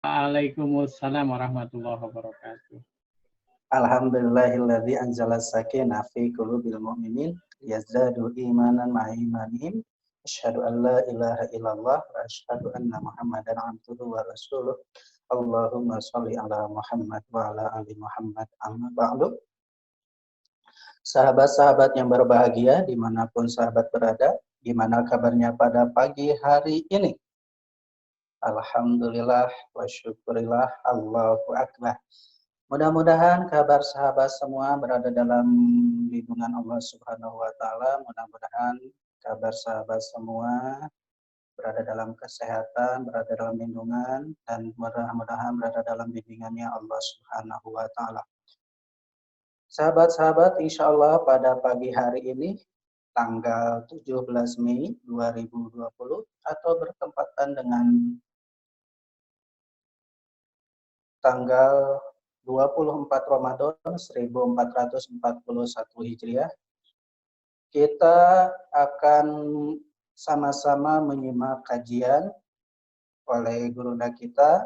Waalaikumsalam warahmatullahi wabarakatuh. Alhamdulillahilladzi anzala sakinah fi qulubil mu'minin yazdadu imanan ma'a imanihim. Asyhadu an la ilaha illallah wa asyhadu anna Muhammadan abduhu wa rasuluh. Allahumma shalli ala Muhammad wa ala ali Muhammad. Amma ba'du. Sahabat-sahabat yang berbahagia dimanapun sahabat berada, gimana kabarnya pada pagi hari ini? Alhamdulillah wa syukurillah, Allahu akbar. Mudah-mudahan kabar sahabat semua berada dalam lindungan Allah Subhanahu wa taala. Mudah-mudahan kabar sahabat semua berada dalam kesehatan, berada dalam lindungan, dan mudah-mudahan berada dalam bimbingannya Allah Subhanahu wa taala. Sahabat-sahabat, insya Allah pada pagi hari ini tanggal 17 Mei 2020 atau bertempatan dengan tanggal 24 Ramadan 1441 Hijriah, kita akan sama-sama menyimak kajian oleh gurunda kita,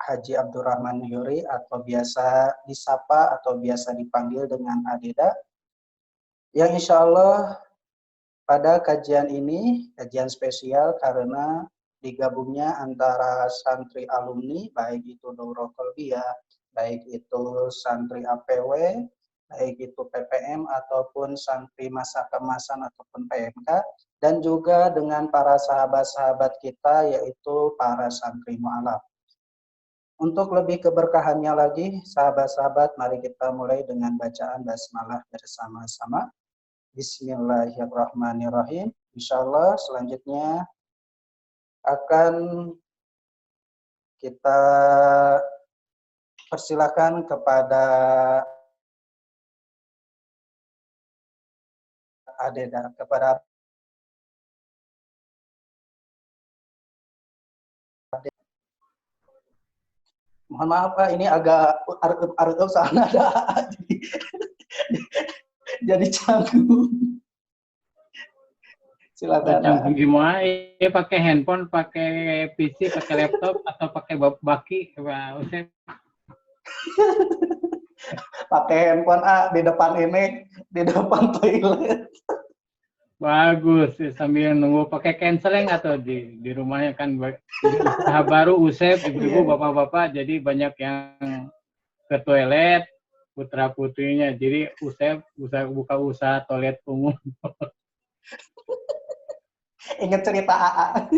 Haji Abdurrahman Yuri, atau biasa disapa atau biasa dipanggil dengan Adeda, yang insya Allah pada kajian ini, kajian spesial karena digabungnya antara santri alumni, baik itu Daurah Qalbiyah, baik itu santri APW, baik itu PPM ataupun santri masa kemasan ataupun PMK, dan juga dengan para sahabat-sahabat kita yaitu para santri mu'alaf. Untuk lebih keberkahannya lagi, sahabat-sahabat, mari kita mulai dengan bacaan basmalah bersama-sama. Bismillahirrahmanirrahim. Insyaallah selanjutnya akan kita persilakan kepada Adeda, kepada Adeda. Mohon maaf Pak, ini agak arep sana ada jadi canggung. Silakan. Canggung gimana? Pakai handphone, pakai PC, pakai laptop, atau pakai baki? Pakai handphone di depan ini, di depan toilet. Bagus, sambil nunggu pakai canceling atau di rumahnya kan usaha baru Usep, ibu-ibu, bapak-bapak, jadi banyak yang ke toilet, putra putrinya, jadi Usep buka usaha toilet umum. Ingat cerita AA.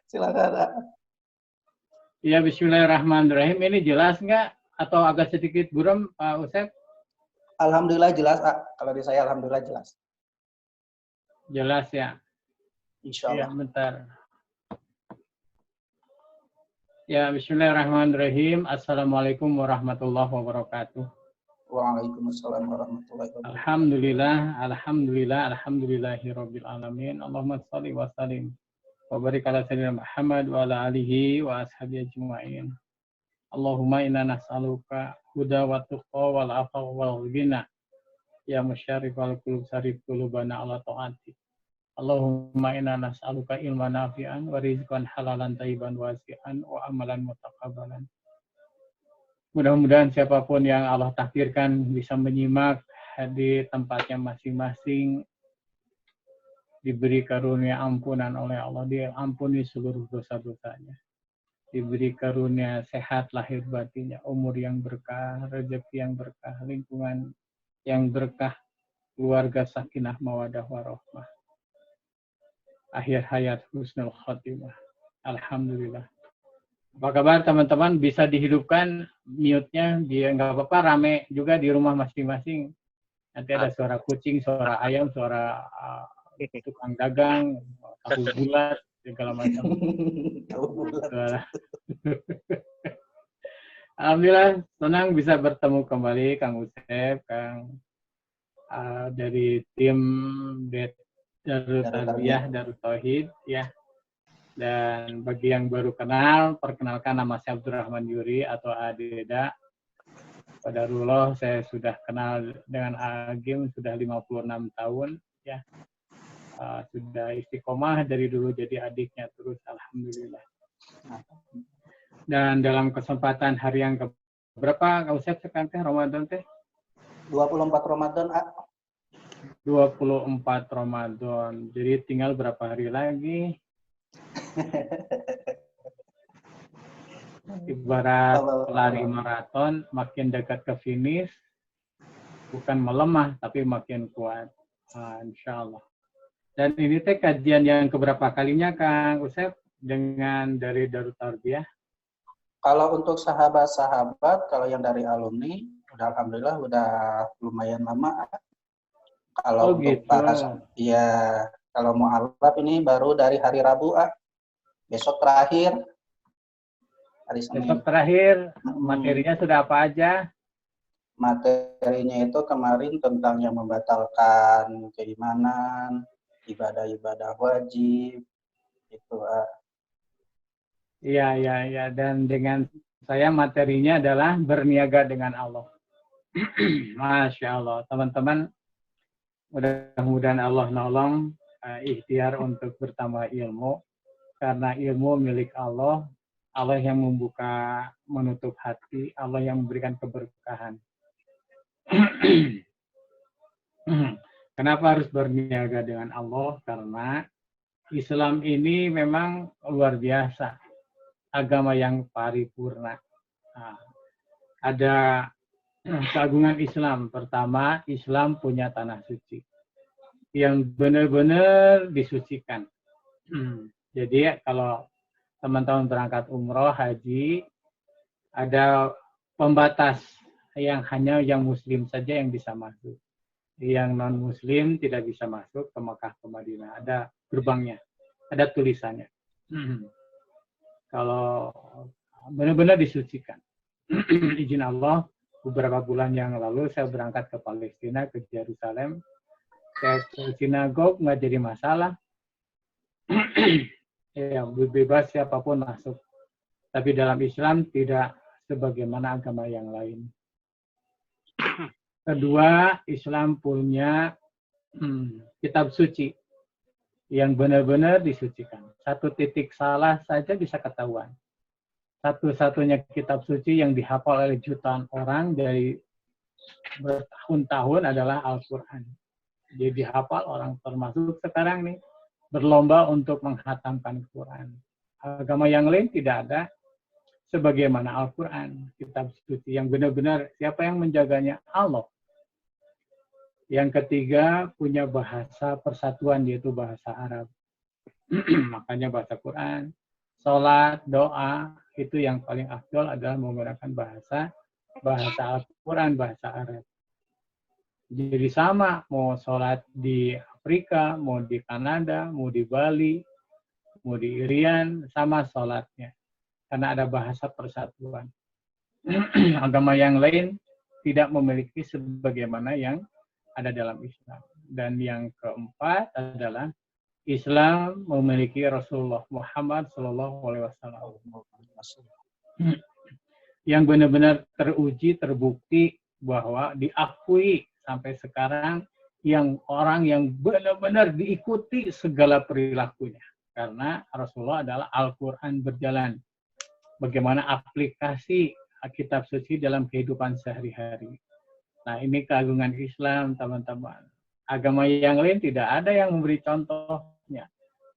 Silakan. Ya, bismillahirrahmanirrahim. Ini jelas nggak atau agak sedikit buram Pak Usep? Alhamdulillah jelas, kalau di saya alhamdulillah jelas. Jelas ya. Insya Allah. Ya, bentar. Ya, bismillahirrahmanirrahim. Assalamualaikum warahmatullahi wabarakatuh. Waalaikumsalam warahmatullahi wabarakatuh. Alhamdulillahirabbil alamin. Allahumma shalli wa sallim wa barik ala sayyidina Muhammad wa ala alihi wa ashabihi ajma'in. Allahumma inna nas'aluka huda wa tuqa wal afa wal ghina. Ya musyarifal qulub sarif qulubana ala ta'ati. Allahumma inna nas'aluka ilman nafi'an wa rizqan halalan thayyiban wasi'an wa amalan mutaqabbalan. Mudah-mudahan siapapun yang Allah takdirkan bisa menyimak di tempatnya masing-masing, diberi karunia ampunan oleh Allah, diampuni seluruh dosa-dosanya, diberi karunia sehat lahir batinnya, umur yang berkah, rezeki yang berkah, lingkungan yang berkah, keluarga sakinah mawadah warahmah, akhir hayat husnul khotimah. Alhamdulillah. Apa kabar teman-teman? Bisa dihidupkan mute-nya, dia nggak apa-apa, rame juga di rumah masing-masing. Nanti ada suara kucing, suara ayam, suara tukang dagang, tahu bulat, segala macam. Alhamdulillah, senang bisa bertemu kembali Kang Usep, Kang dari tim Darut Tarbiyah, Darut Tauhid, ya. Dan bagi yang baru kenal, perkenalkan nama saya Abdurrahman Yuri atau Adeda. Qadarullah, saya sudah kenal dengan Agim sudah 56 tahun, ya. Sudah istiqomah dari dulu jadi adiknya terus, alhamdulillah. Dan dalam kesempatan hari yang berapa Kak Usep sekarang teh Ramadan teh? 24 Ramadan, A. 24 Ramadan. Jadi tinggal berapa hari lagi? Ibarat pelari maraton, makin dekat ke finish, bukan melemah, tapi makin kuat. Insya Allah. Dan ini teh kajian yang keberapa kalinya, Kang Usep, dengan dari Darut Tarbiyah? Kalau untuk sahabat-sahabat, kalau yang dari alumni, udah alhamdulillah udah lumayan lama. Kalau untuk gitu. para, ya kalau mau alaf ini baru dari hari Rabu, besok terakhir. Hari Senin. Besok terakhir, materinya sudah apa aja? Materinya itu kemarin tentang yang membatalkan keimanan, ibadah-ibadah wajib, itu. Iya. Dan dengan saya materinya adalah berniaga dengan Allah. Masya Allah. Teman-teman, mudah-mudahan Allah nolong ikhtiar untuk bertambah ilmu. Karena ilmu milik Allah. Allah yang membuka, menutup hati. Allah yang memberikan keberkahan. Kenapa harus berniaga dengan Allah? Karena Islam ini memang luar biasa. Agama yang paripurna. Nah, ada keagungan Islam. Pertama, Islam punya tanah suci yang benar-benar disucikan. Jadi kalau teman-teman berangkat umroh, haji, ada pembatas yang hanya yang muslim saja yang bisa masuk. Yang non-muslim tidak bisa masuk ke Mekah, ke Madinah. Ada gerbangnya, ada tulisannya. Kalau benar-benar disucikan. Izin Allah, beberapa bulan yang lalu saya berangkat ke Palestina, ke Yerusalem. Saya ke sinagog, nggak jadi masalah. Ya, bebas siapapun masuk. Tapi dalam Islam tidak sebagaimana agama yang lain. Kedua, Islam punya kitab suci yang benar-benar disucikan. Satu titik salah saja bisa ketahuan. Satu-satunya kitab suci yang dihafal oleh jutaan orang dari bertahun-tahun adalah Al-Quran. Jadi dihafal orang, termasuk sekarang nih, berlomba untuk menghatamkan Quran. Agama yang lain tidak ada sebagaimana Al-Quran, kitab suci yang benar-benar siapa yang menjaganya? Allah. Yang ketiga, punya bahasa persatuan, yaitu bahasa Arab. Makanya bahasa Quran, sholat, doa, itu yang paling afdol adalah menggunakan bahasa Al-Quran, bahasa Arab. Jadi sama, mau sholat di Afrika, mau di Kanada, mau di Bali, mau di Irian, sama sholatnya. Karena ada bahasa persatuan. Agama yang lain tidak memiliki sebagaimana yang ada dalam Islam. Dan yang keempat adalah Islam memiliki Rasulullah Muhammad SAW yang benar-benar teruji, terbukti bahwa diakui sampai sekarang yang orang yang benar-benar diikuti segala perilakunya. Karena Rasulullah adalah Al-Quran berjalan. Bagaimana aplikasi kitab suci dalam kehidupan sehari-hari. Nah, ini keagungan Islam, teman-teman. Agama yang lain tidak ada yang memberi contohnya.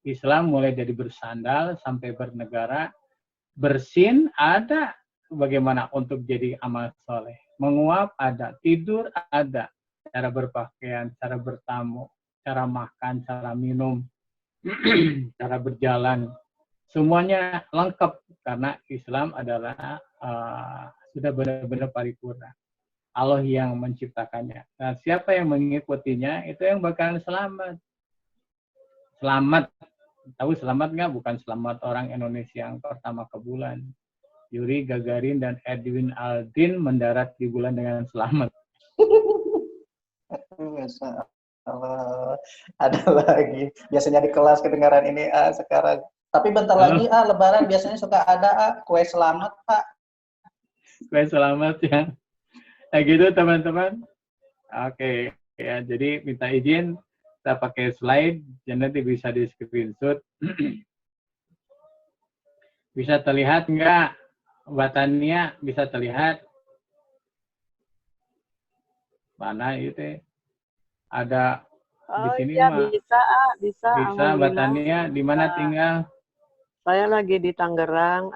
Islam mulai dari bersandal sampai bernegara, bersin ada bagaimana untuk jadi amal soleh. Menguap ada, tidur ada, cara berpakaian, cara bertamu, cara makan, cara minum, cara berjalan. Semuanya lengkap karena Islam adalah sudah benar-benar paripurna. Allah yang menciptakannya. Nah, siapa yang mengikutinya, itu yang bakalan selamat. Selamat. Tahu selamat nggak? Bukan selamat orang Indonesia yang pertama ke bulan. Yuri Gagarin dan Edwin Aldrin mendarat di bulan dengan selamat. Masya Allah. Ada lagi. Biasanya di kelas kedengaran ini, sekarang. Tapi bentar lagi, Lebaran biasanya suka ada, kue selamat, Pak. Kue selamat ya. Nah gitu teman-teman. Oke, ya jadi minta izin kita pakai slide, jadi nanti bisa di screenshot. Bisa terlihat enggak? Batania bisa terlihat? Mana itu? Ada di Oh sini iya mah. bisa, bisa. Bisa Alhamdulillah. Batania di mana tinggal? Saya lagi di Tangerang.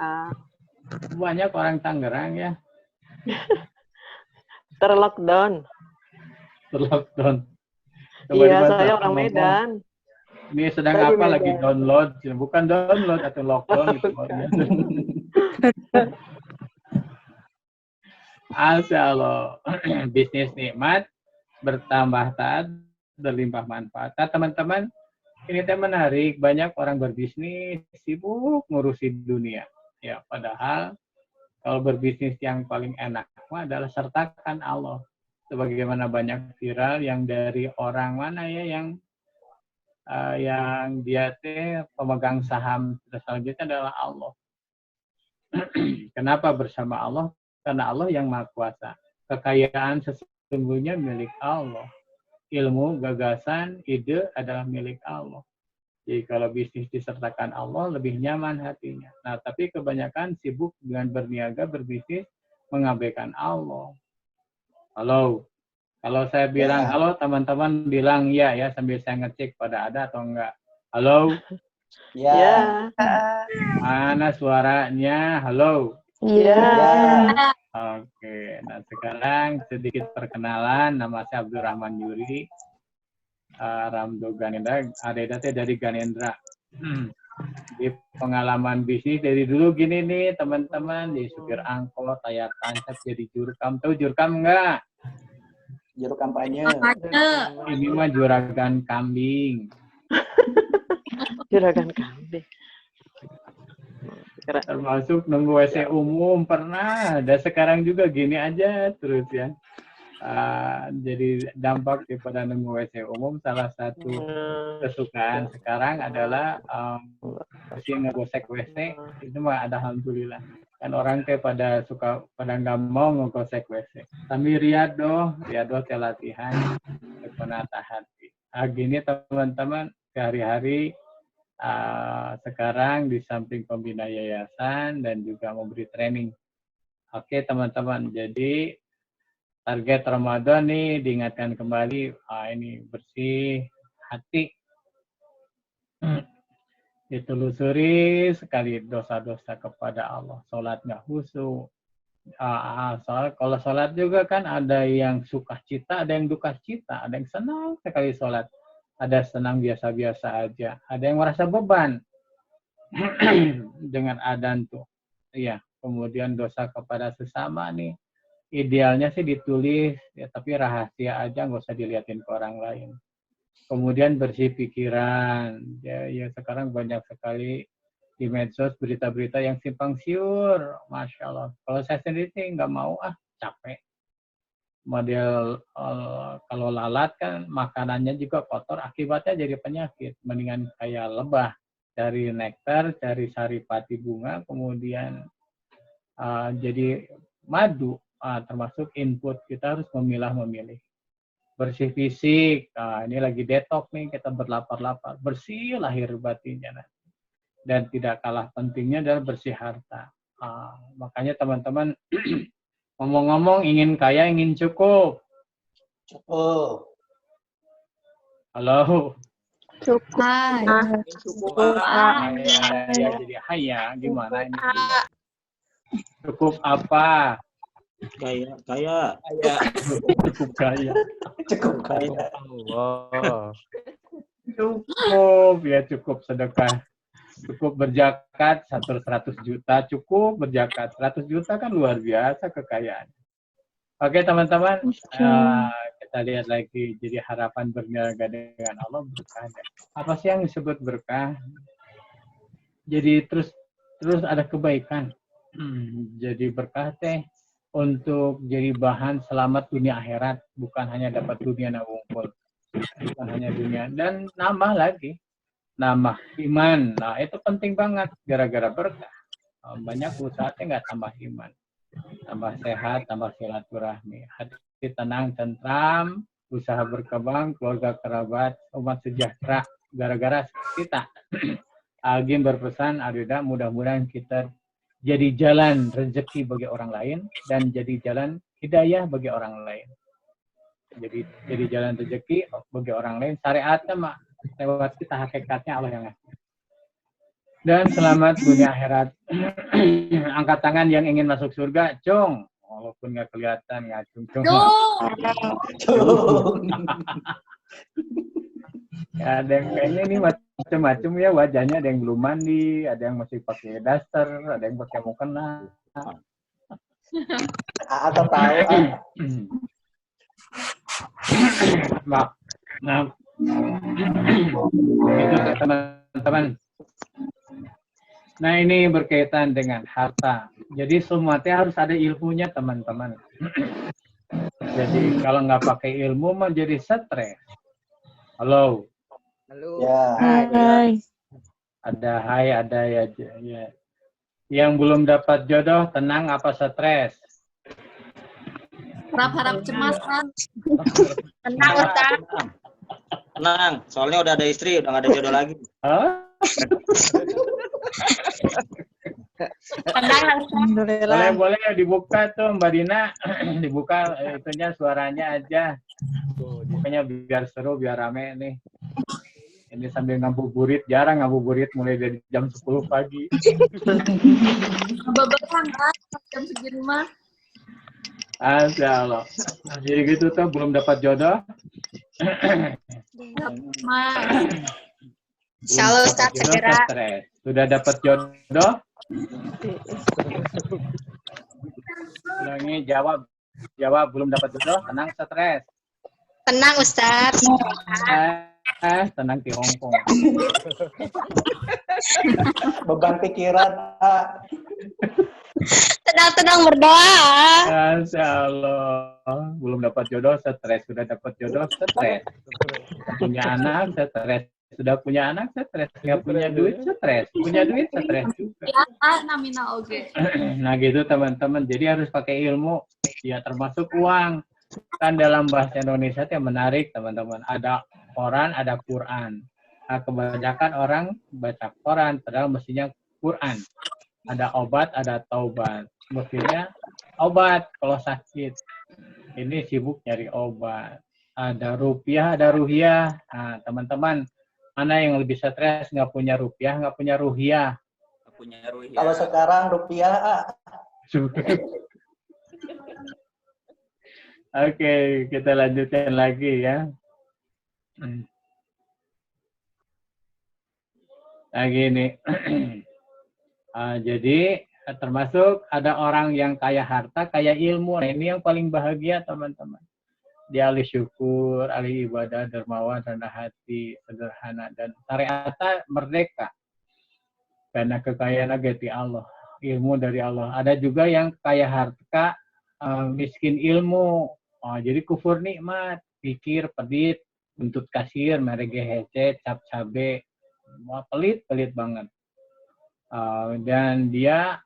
Banyak orang Tangerang ya. Terlockdown. Terlockdown. Coba Iya, dibantu saya aku orang ngomong. Medan. Ini sedang Saya di apa lagi Medan. download? Bukan download atau lockdown gitu. Masya Allah. Bisnis nikmat, bertambah taat, berlimpah manfaat. Nah, teman-teman, ini teh menarik. Banyak orang berbisnis sibuk ngurusi dunia. Ya, padahal kalau berbisnis yang paling enak adalah sertakan Allah. Sebagaimana banyak viral yang dari orang mana ya yang dia teh pemegang saham selanjutnya adalah Allah. Kenapa bersama Allah? Karena Allah yang Maha Kuasa. Kekayaan sesungguhnya milik Allah. Ilmu, gagasan, ide adalah milik Allah. Jadi kalau bisnis disertakan Allah, lebih nyaman hatinya. Nah, tapi kebanyakan sibuk dengan berniaga, berbisnis, mengabaikan Allah. Halo. Kalau saya bilang halo, teman-teman bilang ya sambil saya ngecek pada ada atau enggak. Halo. Ya. Mana suaranya? Halo. Ya. Oke. Nah, sekarang sedikit perkenalan. Nama saya Abdurrahman Yuri. Ramdo Ganendra. Adeda dari Ganendra. Di pengalaman bisnis dari dulu gini nih, teman-teman. Di supir angkot, tayar tancap, jadi jurkam. Tahu jurkam enggak? Juru kampanye. Ini mah juragan kambing. Juragan kambing. Termasuk nunggu WC umum pernah. Dan sekarang juga gini aja terus ya. Jadi dampak daripada nunggu WC umum salah satu kesukaan sekarang adalah ngegosek WC. Itu mah ada alhamdulillah. Kan orang teh pada nggak mau ngegosek WC. Tapi riado teh latihan penata hati. Gini teman-teman, sehari-hari sekarang di samping pembina yayasan dan juga memberi training. Oke teman-teman, jadi target Ramadan nih diingatkan kembali, ini bersih hati. Ditelusuri sekali dosa-dosa kepada Allah. Sholat nggak khusyuk. Kalau sholat juga kan ada yang sukacita, ada yang duka cita, ada yang senang sekali sholat. Ada senang biasa-biasa aja. Ada yang merasa beban dengan adzan tuh. Iya, kemudian dosa kepada sesama nih. Idealnya sih ditulis, ya, tapi rahasia aja, nggak usah dilihatin ke orang lain. Kemudian bersih pikiran. Ya sekarang banyak sekali di medsos berita-berita yang simpang siur. Masya Allah. Kalau saya sendiri sih nggak mau, capek. Model kalau lalat kan makanannya juga kotor, akibatnya jadi penyakit. Mendingan kayak lebah. Cari nektar, cari saripati bunga, kemudian jadi madu. Termasuk input, kita harus memilah-memilih. Bersih fisik, ini lagi detox nih, kita berlapar-lapar. Bersih lahir batinnya. Dan tidak kalah pentingnya adalah bersih harta. Makanya teman-teman, ngomong-ngomong ingin kaya, ingin cukup. Cukup. Halo. Cukup. Cukup. Ya jadi haya, gimana ini? Cukup apa? Kaya. Cukup kaya. Cukup kaya. Allah. Cukup, ya cukup sedekah. Cukup berzakat 100 juta, cukup berzakat 100 juta kan luar biasa kekayaan. Oke teman-teman, kita lihat lagi. Jadi harapan berniaga dengan Allah berkah. Apa sih yang disebut berkah? Jadi terus ada kebaikan. Jadi berkah teh untuk jadi bahan selamat dunia akhirat, bukan hanya dapat dunia wungkul, bukan hanya dunia, dan nambah lagi, nambah iman. Nah itu penting banget, gara-gara berkah. Banyak usahanya nggak tambah iman, tambah sehat, tambah silaturahmi, hati tenang, tentram, usaha berkembang, keluarga kerabat, umat sejahtera, gara-gara kita. Agim berpesan, Arida, mudah-mudahan kita jadi jalan rezeki bagi orang lain dan jadi jalan hidayah bagi orang lain. Jadi jalan rezeki bagi orang lain. Syariatnya mah lewat kita, hakikatnya Allah yang ngasih. Dan selamat dunia akhirat. Angkat tangan yang ingin masuk surga, cung. Walaupun nggak kelihatan, nggak cung. Ya, ada yang kayaknya ini macam-macam ya wajahnya, ada yang belum mandi, ada yang masih pakai daster, ada yang pakai mukena. Atau tahu. Maaf. Itu teman-teman. Nah, ini berkaitan dengan harta. Jadi semua harus ada ilmunya, teman-teman. Jadi kalau nggak pakai ilmu menjadi stres. Halo. Halo. Ya. Hai. Ada hai, ada ya. Yang belum dapat jodoh, tenang apa stres? Harap-harap cemas, kan? Tenang, Ustaz. Tenang, soalnya udah ada istri, udah nggak ada jodoh lagi. Hah? Tenang, Ustaz. Boleh dibuka tuh Mbak Dina. Dibuka itunya, suaranya aja. Pokoknya biar seru, biar rame nih. Ini sambil ngabuburit, jarang ngabuburit mulai dari jam 10 pagi. Babakan, kan? Jam segini mah. Masya Allah. Jadi gitu tuh, belum dapat jodoh. Mas. Insyaallah, Ustaz, segera. Stres. Sudah dapat jodoh? Ulangi, jawab belum dapat jodoh, tenang, stres. Tenang, Ustaz. Tenang di Hongkong. Beban pikiran. Tenang berdoa. Masya Allah. Belum dapat jodoh, stres. Sudah dapat jodoh, stres. Punya anak, stres. Sudah punya anak, stres. Nggak punya duit, stres. Punya duit, stres juga. Ya, namina oge. Nah gitu teman-teman. Jadi harus pakai ilmu. Ya termasuk uang. Kan dalam bahasa Indonesia itu yang menarik teman-teman. Ada koran, ada Quran. Nah, kebanyakan orang baca koran, padahal mestinya Quran. Ada obat, ada taubat. Mestinya obat kalau sakit. Ini sibuk nyari obat. Ada rupiah, ada ruhiyah. Nah, teman-teman, mana yang lebih stres? Nggak punya rupiah, nggak punya ruhiyah? Nggak punya ruhiyah. Kalau sekarang rupiah. Oke, kita lanjutkan lagi ya. Nah, gini. Jadi termasuk ada orang yang kaya harta, kaya ilmu. Nah, ini yang paling bahagia teman-teman. Dia ahli syukur, ahli ibadah, dermawan, rendah hati, sederhana, dan syariatnya merdeka. Karena kekayaan agati Allah, ilmu dari Allah. Ada juga yang kaya harta, miskin ilmu. Jadi kufur nikmat, pikir, pedit, buntut kasir, merege hece, cap cabe, pelit banget. Dan dia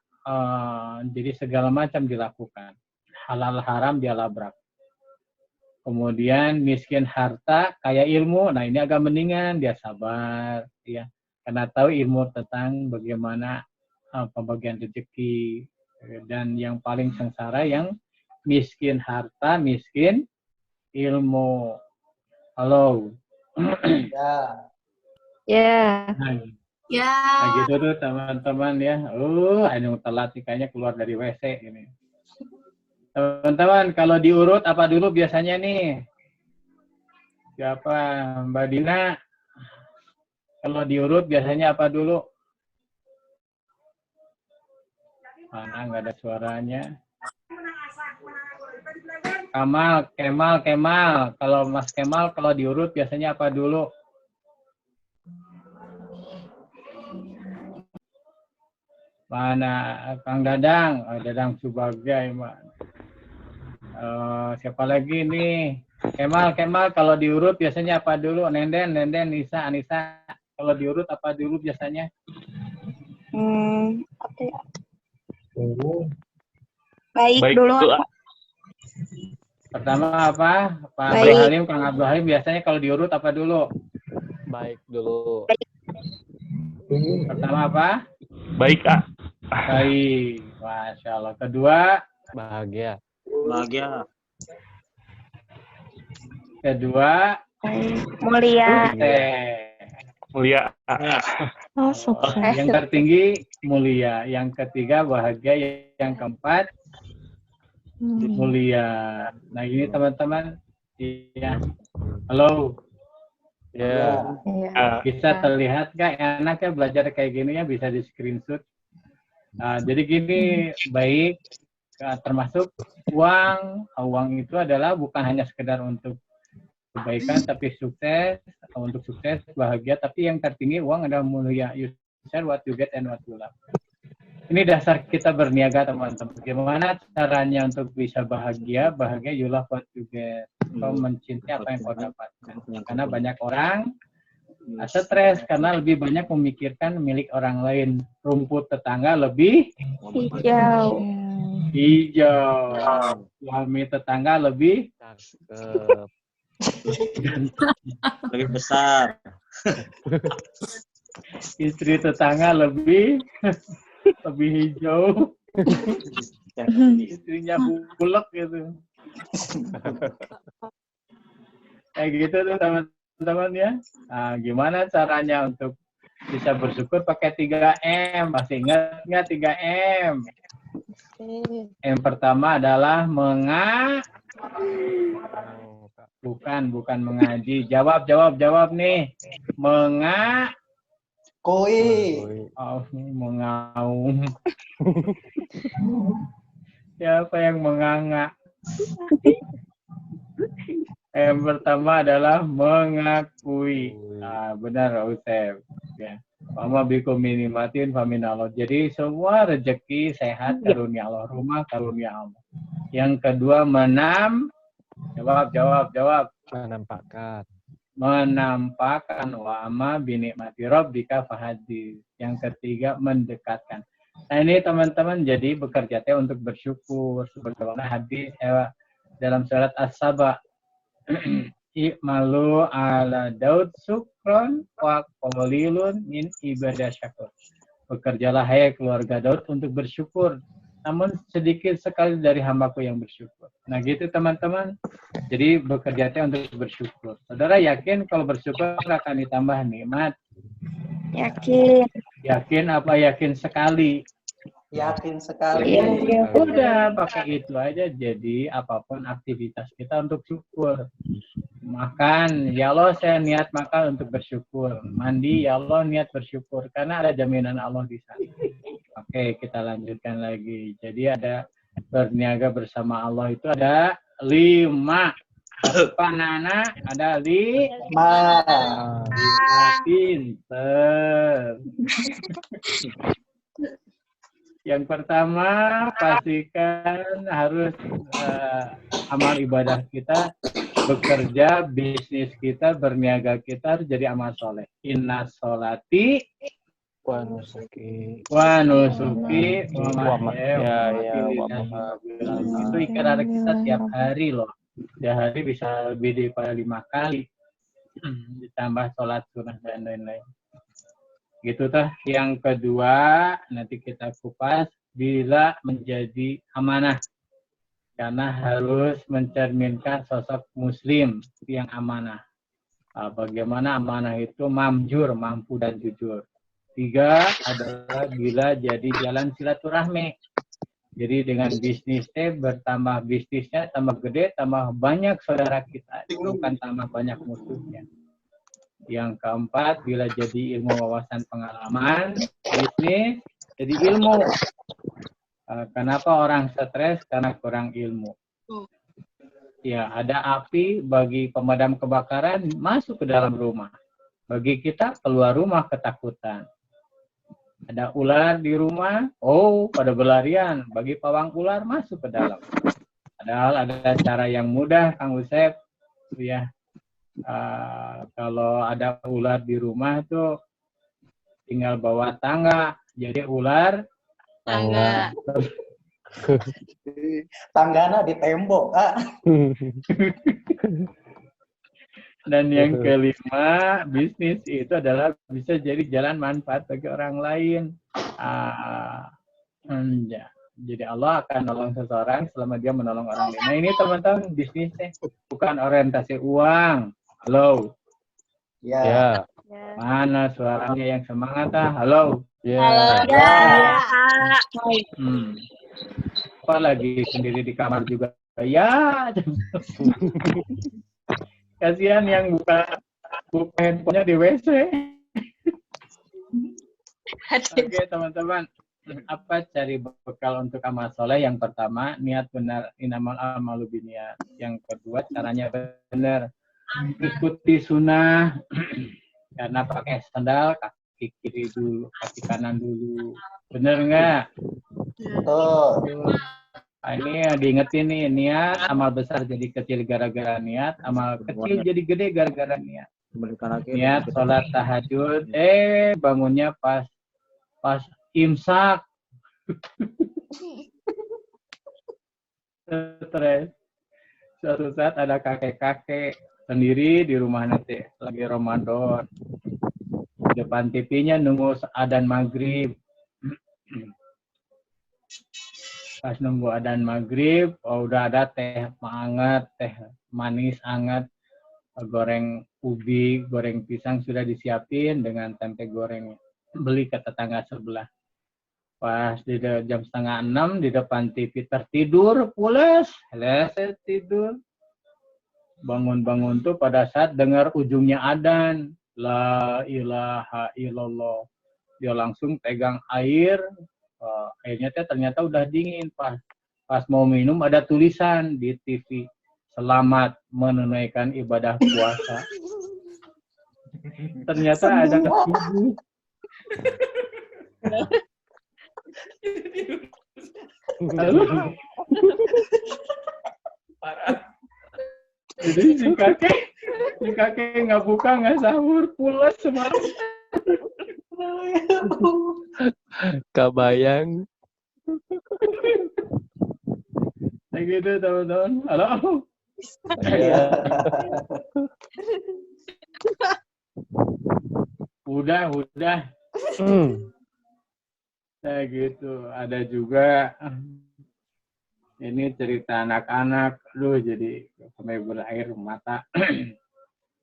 jadi segala macam dilakukan. Halal haram dia labrak. Kemudian miskin harta, kaya ilmu. Nah ini agak mendingan, dia sabar, ya, karena tahu ilmu tentang bagaimana pembagian rezeki. Dan yang paling sengsara yang miskin harta, miskin ilmu. Halo. Ya. Ya. Ya. Nah gitu tuh teman-teman ya. Ini telat nih kayaknya keluar dari WC ini. Teman-teman, kalau diurut apa dulu biasanya nih? Siapa? Mbak Dina. Kalau diurut biasanya apa dulu? Mana nggak ada suaranya. Kemal. Kalau Mas Kemal, kalau diurut biasanya apa dulu? Mana Kang Dadang? Dadang Subagai, Mbak. Siapa lagi nih? Kemal, kalau diurut biasanya apa dulu? Nenden, Nisa, Anissa. Kalau diurut apa dulu biasanya? Apa ya? Baik dulu. Pertama apa? Pak Baik. Abdul Halim, Kang Abdul Halim biasanya kalau diurut apa dulu? Baik dulu. Pertama apa? Baik, Kak. Baik. Masya Allah. Kedua? Bahagia. Bahagia. Kedua? Mulia. Mulia. Oh, sukses. Yang tertinggi mulia. Yang ketiga bahagia. Yang keempat mulia. Nah ini teman-teman. Iya. Halo. Ya. Bisa terlihat nggak enaknya belajar kayak gini ya, bisa di screenshot. Jadi gini, baik, termasuk uang itu adalah bukan hanya sekedar untuk kebaikan, tapi sukses, untuk sukses, bahagia, tapi yang tertinggi uang adalah mulia. You share what you get and what you love. Ini dasar kita berniaga, teman-teman. Gimana caranya untuk bisa bahagia? Bahagia, you love what you get. Kau mencintai apa yang kau dapatkan. Karena banyak orang stres karena lebih banyak memikirkan milik orang lain. Rumput tetangga lebih Hijau. Suami tetangga lebih Cakep. Lebih besar. Istri tetangga lebih hijau. Istrinya bulek gitu. Kayak gitu tuh teman-teman ya. Nah, gimana caranya untuk bisa bersyukur pakai 3M? Masih ingat nggak 3M? Yang pertama adalah bukan mengaji. Jawab nih. Koi. Oh, mengaum. Siapa yang menganga? Yang pertama adalah mengakui. Nah, benar, Ustaz. Ya. Wama bikum minimatin faminallah. Jadi semua rezeki, sehat, karunia Allah. Rumah, karunia Allah. Yang kedua, Jawab. Menampakkan wa'ama binikmati rabbika fahadis. Yang ketiga, mendekatkan. Nah ini teman-teman jadi bekerja untuk bersyukur. Sebagaimana hadis dalam surat As-Saba. I'malu ala Daud syukron wa qalilun min ibadah syakur. Bekerjalah hai keluarga Daud untuk bersyukur. Namun sedikit sekali dari hambaku yang bersyukur. Nah gitu teman-teman. Jadi bekerja untuk bersyukur. Saudara yakin kalau bersyukur akan ditambah nikmat? Yakin. Yakin apa yakin sekali? Yakin sekali. Udah pakai itu aja. Jadi apapun aktivitas kita untuk syukur. Makan, ya Allah saya niat makan untuk bersyukur. Mandi, ya Allah niat bersyukur. Karena ada jaminan Allah di sana. Oke, kita lanjutkan lagi. Jadi ada berniaga bersama Allah itu ada 5. Apa Nana? Ada 5. Pinter. Yang pertama, pastikan harus amal ibadah kita, bekerja, bisnis kita, berniaga kita harus jadi amal soleh. Inna sholati Wa nusuki. wa nusuki wa mahya. Itu ikrar kita tiap hari loh. Tiap hari bisa lebih daripada 5 kali. Ditambah sholat sunnah dan lain-lain. Gitu tuh. Yang kedua, nanti kita kupas bila menjadi amanah. Karena harus mencerminkan sosok muslim yang amanah. Bagaimana amanah itu mamjur, mampu dan jujur. 3 adalah bila jadi jalan silaturahmi. Jadi dengan bisnisnya bertambah bisnisnya, tambah gede, tambah banyak saudara kita. Bukan tambah banyak musuhnya. Yang keempat, bila jadi ilmu wawasan pengalaman, bisnis, jadi ilmu. Kenapa orang stres? Karena kurang ilmu. Ya, ada api bagi pemadam kebakaran masuk ke dalam rumah. Bagi kita keluar rumah ketakutan. Ada ular di rumah, pada berlarian. Bagi pawang ular masuk ke dalam. Padahal ada cara yang mudah, Kang Usep, ya. Kalau ada ular di rumah tuh tinggal bawa tangga. Jadi ular Tanggana di tembok. Dan yang kelima, bisnis itu adalah bisa jadi jalan manfaat bagi orang lain. Ya. Jadi Allah akan nolong seseorang selama dia menolong orang lain. Nah ini teman-teman bisnisnya bukan orientasi uang. Halo. Ya. Ya. Mana suaranya yang semangat ah? Halo. Ya. Ya. Apa lagi sendiri di kamar juga? Ya. Kasihan yang buka handphonenya di WC. Oke teman-teman, apa cari bekal untuk amal soleh? Yang pertama, niat benar, inamal amalu biniat. Yang kedua, caranya benar, ikuti sunnah. Karena pakai sandal, kaki kiri dulu, kaki kanan dulu. Bener nggak? Betul. Nah, ini diingetin nih, niat, amal besar jadi kecil gara-gara niat, amal kecil jadi gede gara-gara niat. Niat sholat tahajud, bangunnya pas imsak. Stres. Suatu saat ada kakek-kakek sendiri di rumah nanti, lagi Ramadan. Di depan TV-nya nunggu adzan maghrib. Pas nunggu adzan maghrib, udah ada teh hangat, teh manis hangat, goreng ubi, goreng pisang sudah disiapin dengan tempe goreng. Beli ke tetangga sebelah. Pas di jam 5:30 di depan TV tertidur, pules, tidur. Bangun-bangun tuh pada saat dengar ujungnya adzan, la ilaha illallah. Dia langsung pegang air. Airnya ternyata udah dingin. Pas mau minum ada tulisan di TV, selamat menunaikan ibadah puasa. Ternyata ada subuh. Parah. Jadi si kakek nggak buka, nggak sahur, pulas semalam. Kebayang. Kayak gitu teman-teman. Halo. Ya. Udah. Kayak gitu. Ada juga ini cerita anak-anak. Aduh, jadi sampai berair mata.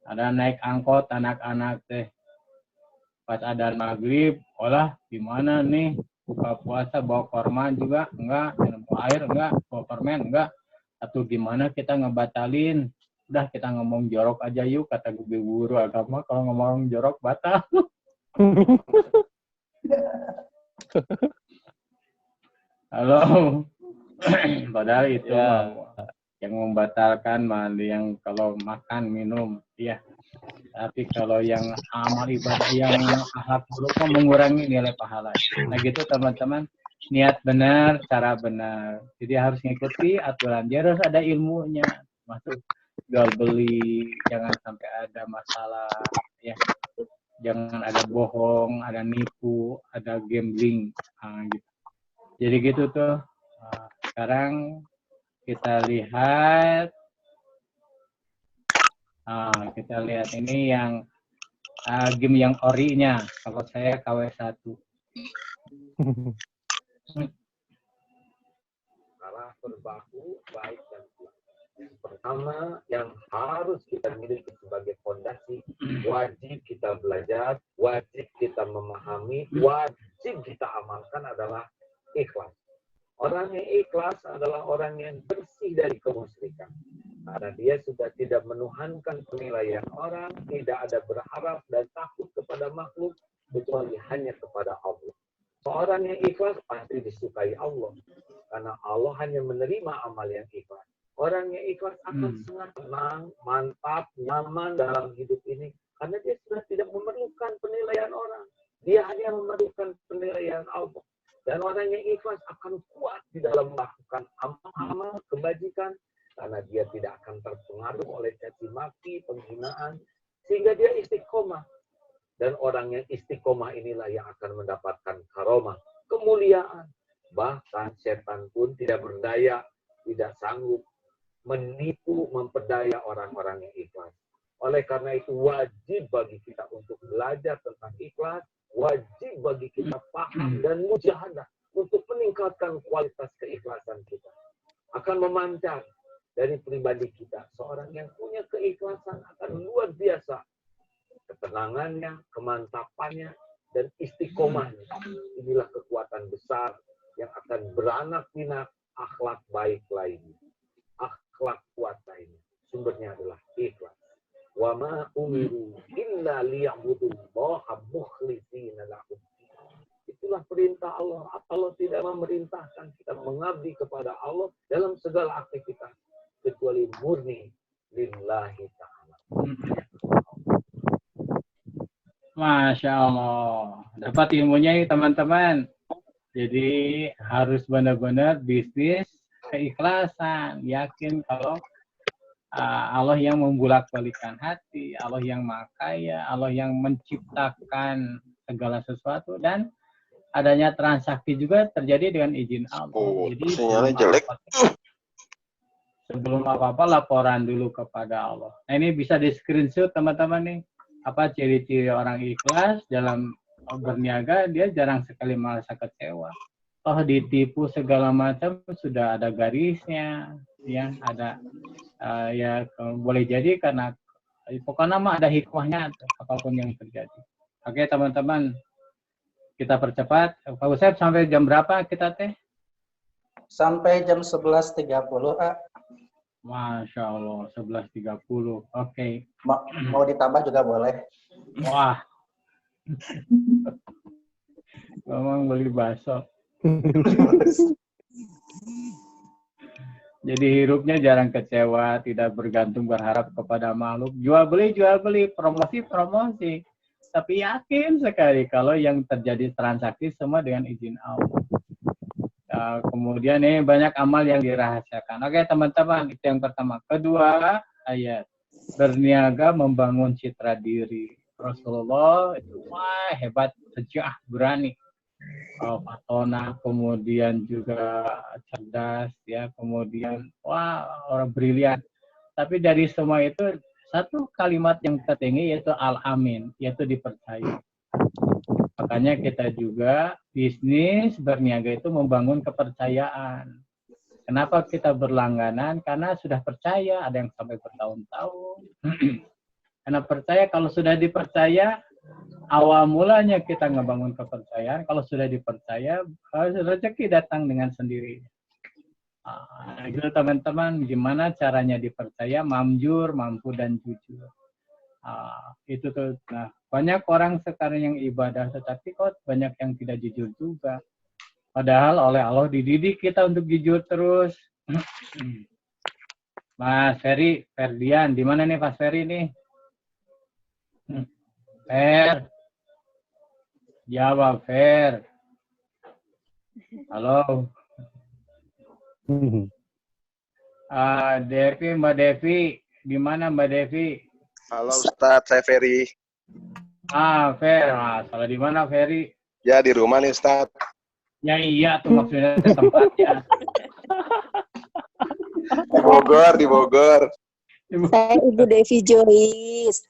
Ada naik angkot anak-anak teh. Pas adzan maghrib, gimana nih? Buka puasa bawa korma juga? Enggak. Minum air? Enggak. Bawa permen? Enggak. Atau gimana kita ngebatalin? Udah kita ngomong jorok aja yuk, kata guru agama. Kalau ngomong jorok batal. Halo. Padahal itu yang membatalkan yang kalau makan minum, ya. Tapi kalau yang amal ibadah yang akhlak buruk mengurangi nilai pahala. Nah gitu teman-teman, niat benar, cara benar. Jadi harus ngikuti aturan. Dia harus ada ilmunya. Masuk jual beli, jangan sampai ada masalah, ya. Jangan ada bohong, ada nipu, ada gambling, gitu. Jadi gitu tuh. Sekarang kita lihat. Ini yang game yang ori-nya. Kalau saya KW1. Arah berbaku baik dan buruk. Yang pertama yang harus kita miliki sebagai fondasi, wajib kita belajar, wajib kita memahami, wajib kita amalkan adalah ikhlas. Orang yang ikhlas adalah orang yang bersih dari kemusyrikan. Karena dia sudah tidak menuhankan penilaian orang, tidak ada berharap dan takut kepada makhluk, kecuali hanya kepada Allah. Seorang yang ikhlas pasti disukai Allah. Karena Allah hanya menerima amal yang ikhlas. Orang yang ikhlas akan sangat tenang, mantap, nyaman dalam hidup ini. Karena dia sudah tidak memerlukan penilaian orang. Dia hanya memerlukan penilaian Allah. Dan orang yang ikhlas akan kuat di dalam melakukan amal-amal kebajikan. Karena dia tidak akan terpengaruh oleh caci maki, penghinaan. Sehingga dia istiqomah. Dan orang yang istiqomah inilah yang akan mendapatkan karomah, kemuliaan. Bahkan setan pun tidak berdaya, tidak sanggup menipu, memperdaya orang-orang yang ikhlas. Oleh karena itu wajib bagi kita untuk belajar tentang ikhlas, wajib bagi kita paham dan mujahadah untuk meningkatkan kualitas keikhlasan kita. Akan memancar dari pribadi kita. Seorang yang punya keikhlasan akan luar biasa. Ketenangannya, kemantapannya, dan istiqomahnya. Inilah kekuatan besar yang akan beranak pinak akhlak baik lainnya. Akhlak kuat lainnya. Sumbernya adalah ikhlas. Wa ma umiru illa liya'budullaha mukhlishina lahu. Itulah perintah Allah. Allah tidak memerintahkan kita mengabdi kepada Allah dalam segala aktivitas kecuali murni lillahi ta'ala. Masya Allah. Dapat ilmunya nih teman-teman. Jadi harus benar-benar bisnis keikhlasan. Yakin kalau Allah yang membulak-balikan hati, Allah yang Maha Kaya, Allah yang menciptakan segala sesuatu, dan adanya transaksi juga terjadi dengan izin Allah. Jadi sinyalnya jelek. Sebelum apa-apa laporan dulu kepada Allah. Nah, ini bisa di screenshot teman-teman nih. Apa ciri-ciri orang ikhlas dalam berniaga? Dia jarang sekali merasa kecewa. Oh, ditipu segala macam sudah ada garisnya, ya ada ya boleh jadi karena pokoknya mah ada hikmahnya apapun yang terjadi. Oke teman-teman, kita percepat. Pak Usep sampai jam berapa kita teh? Sampai jam 11.30, Masya Allah, 11.30. Oke. Mau ditambah juga boleh. Wah. Memang beli bakso. Jadi hidupnya jarang kecewa, tidak bergantung berharap kepada makhluk. Jual beli, promosi. Tapi yakin sekali kalau yang terjadi transaksi semua dengan izin Allah. Kemudian banyak amal yang dirahasiakan. Oke teman-teman, itu yang pertama. Kedua, ayat berniaga membangun citra diri. Rasulullah itu wah hebat, tegar, berani. Fatona, kemudian juga cerdas, ya, kemudian wah orang brilian. Tapi dari semua itu satu kalimat yang tertinggi yaitu al-amin, yaitu dipercaya. Makanya kita juga bisnis berniaga itu membangun kepercayaan. Kenapa kita berlangganan? Karena sudah percaya, ada yang sampai bertahun-tahun. Karena percaya, kalau sudah dipercaya, awal mulanya kita ngebangun kepercayaan. Kalau sudah dipercaya, rezeki datang dengan sendirinya. Itu teman-teman, gimana caranya dipercaya, mamjur, mampu, dan jujur. Itu tuh. Nah, banyak orang sekarang yang ibadah, tetapi kok banyak yang tidak jujur juga. Padahal oleh Allah dididik kita untuk jujur terus. Mas Ferdian, di mana nih Mas Ferry nih? Fer, jawab Fer. Halo. Devi, Mbak Devi, di mana Mbak Devi? Halo Ustadz, saya Ferry. Fer, salah di mana Ferry? Ya di rumah nih Ustadz. Ya iya tuh maksudnya tempatnya. Di Bogor. Saya Ibu Devi Joyce.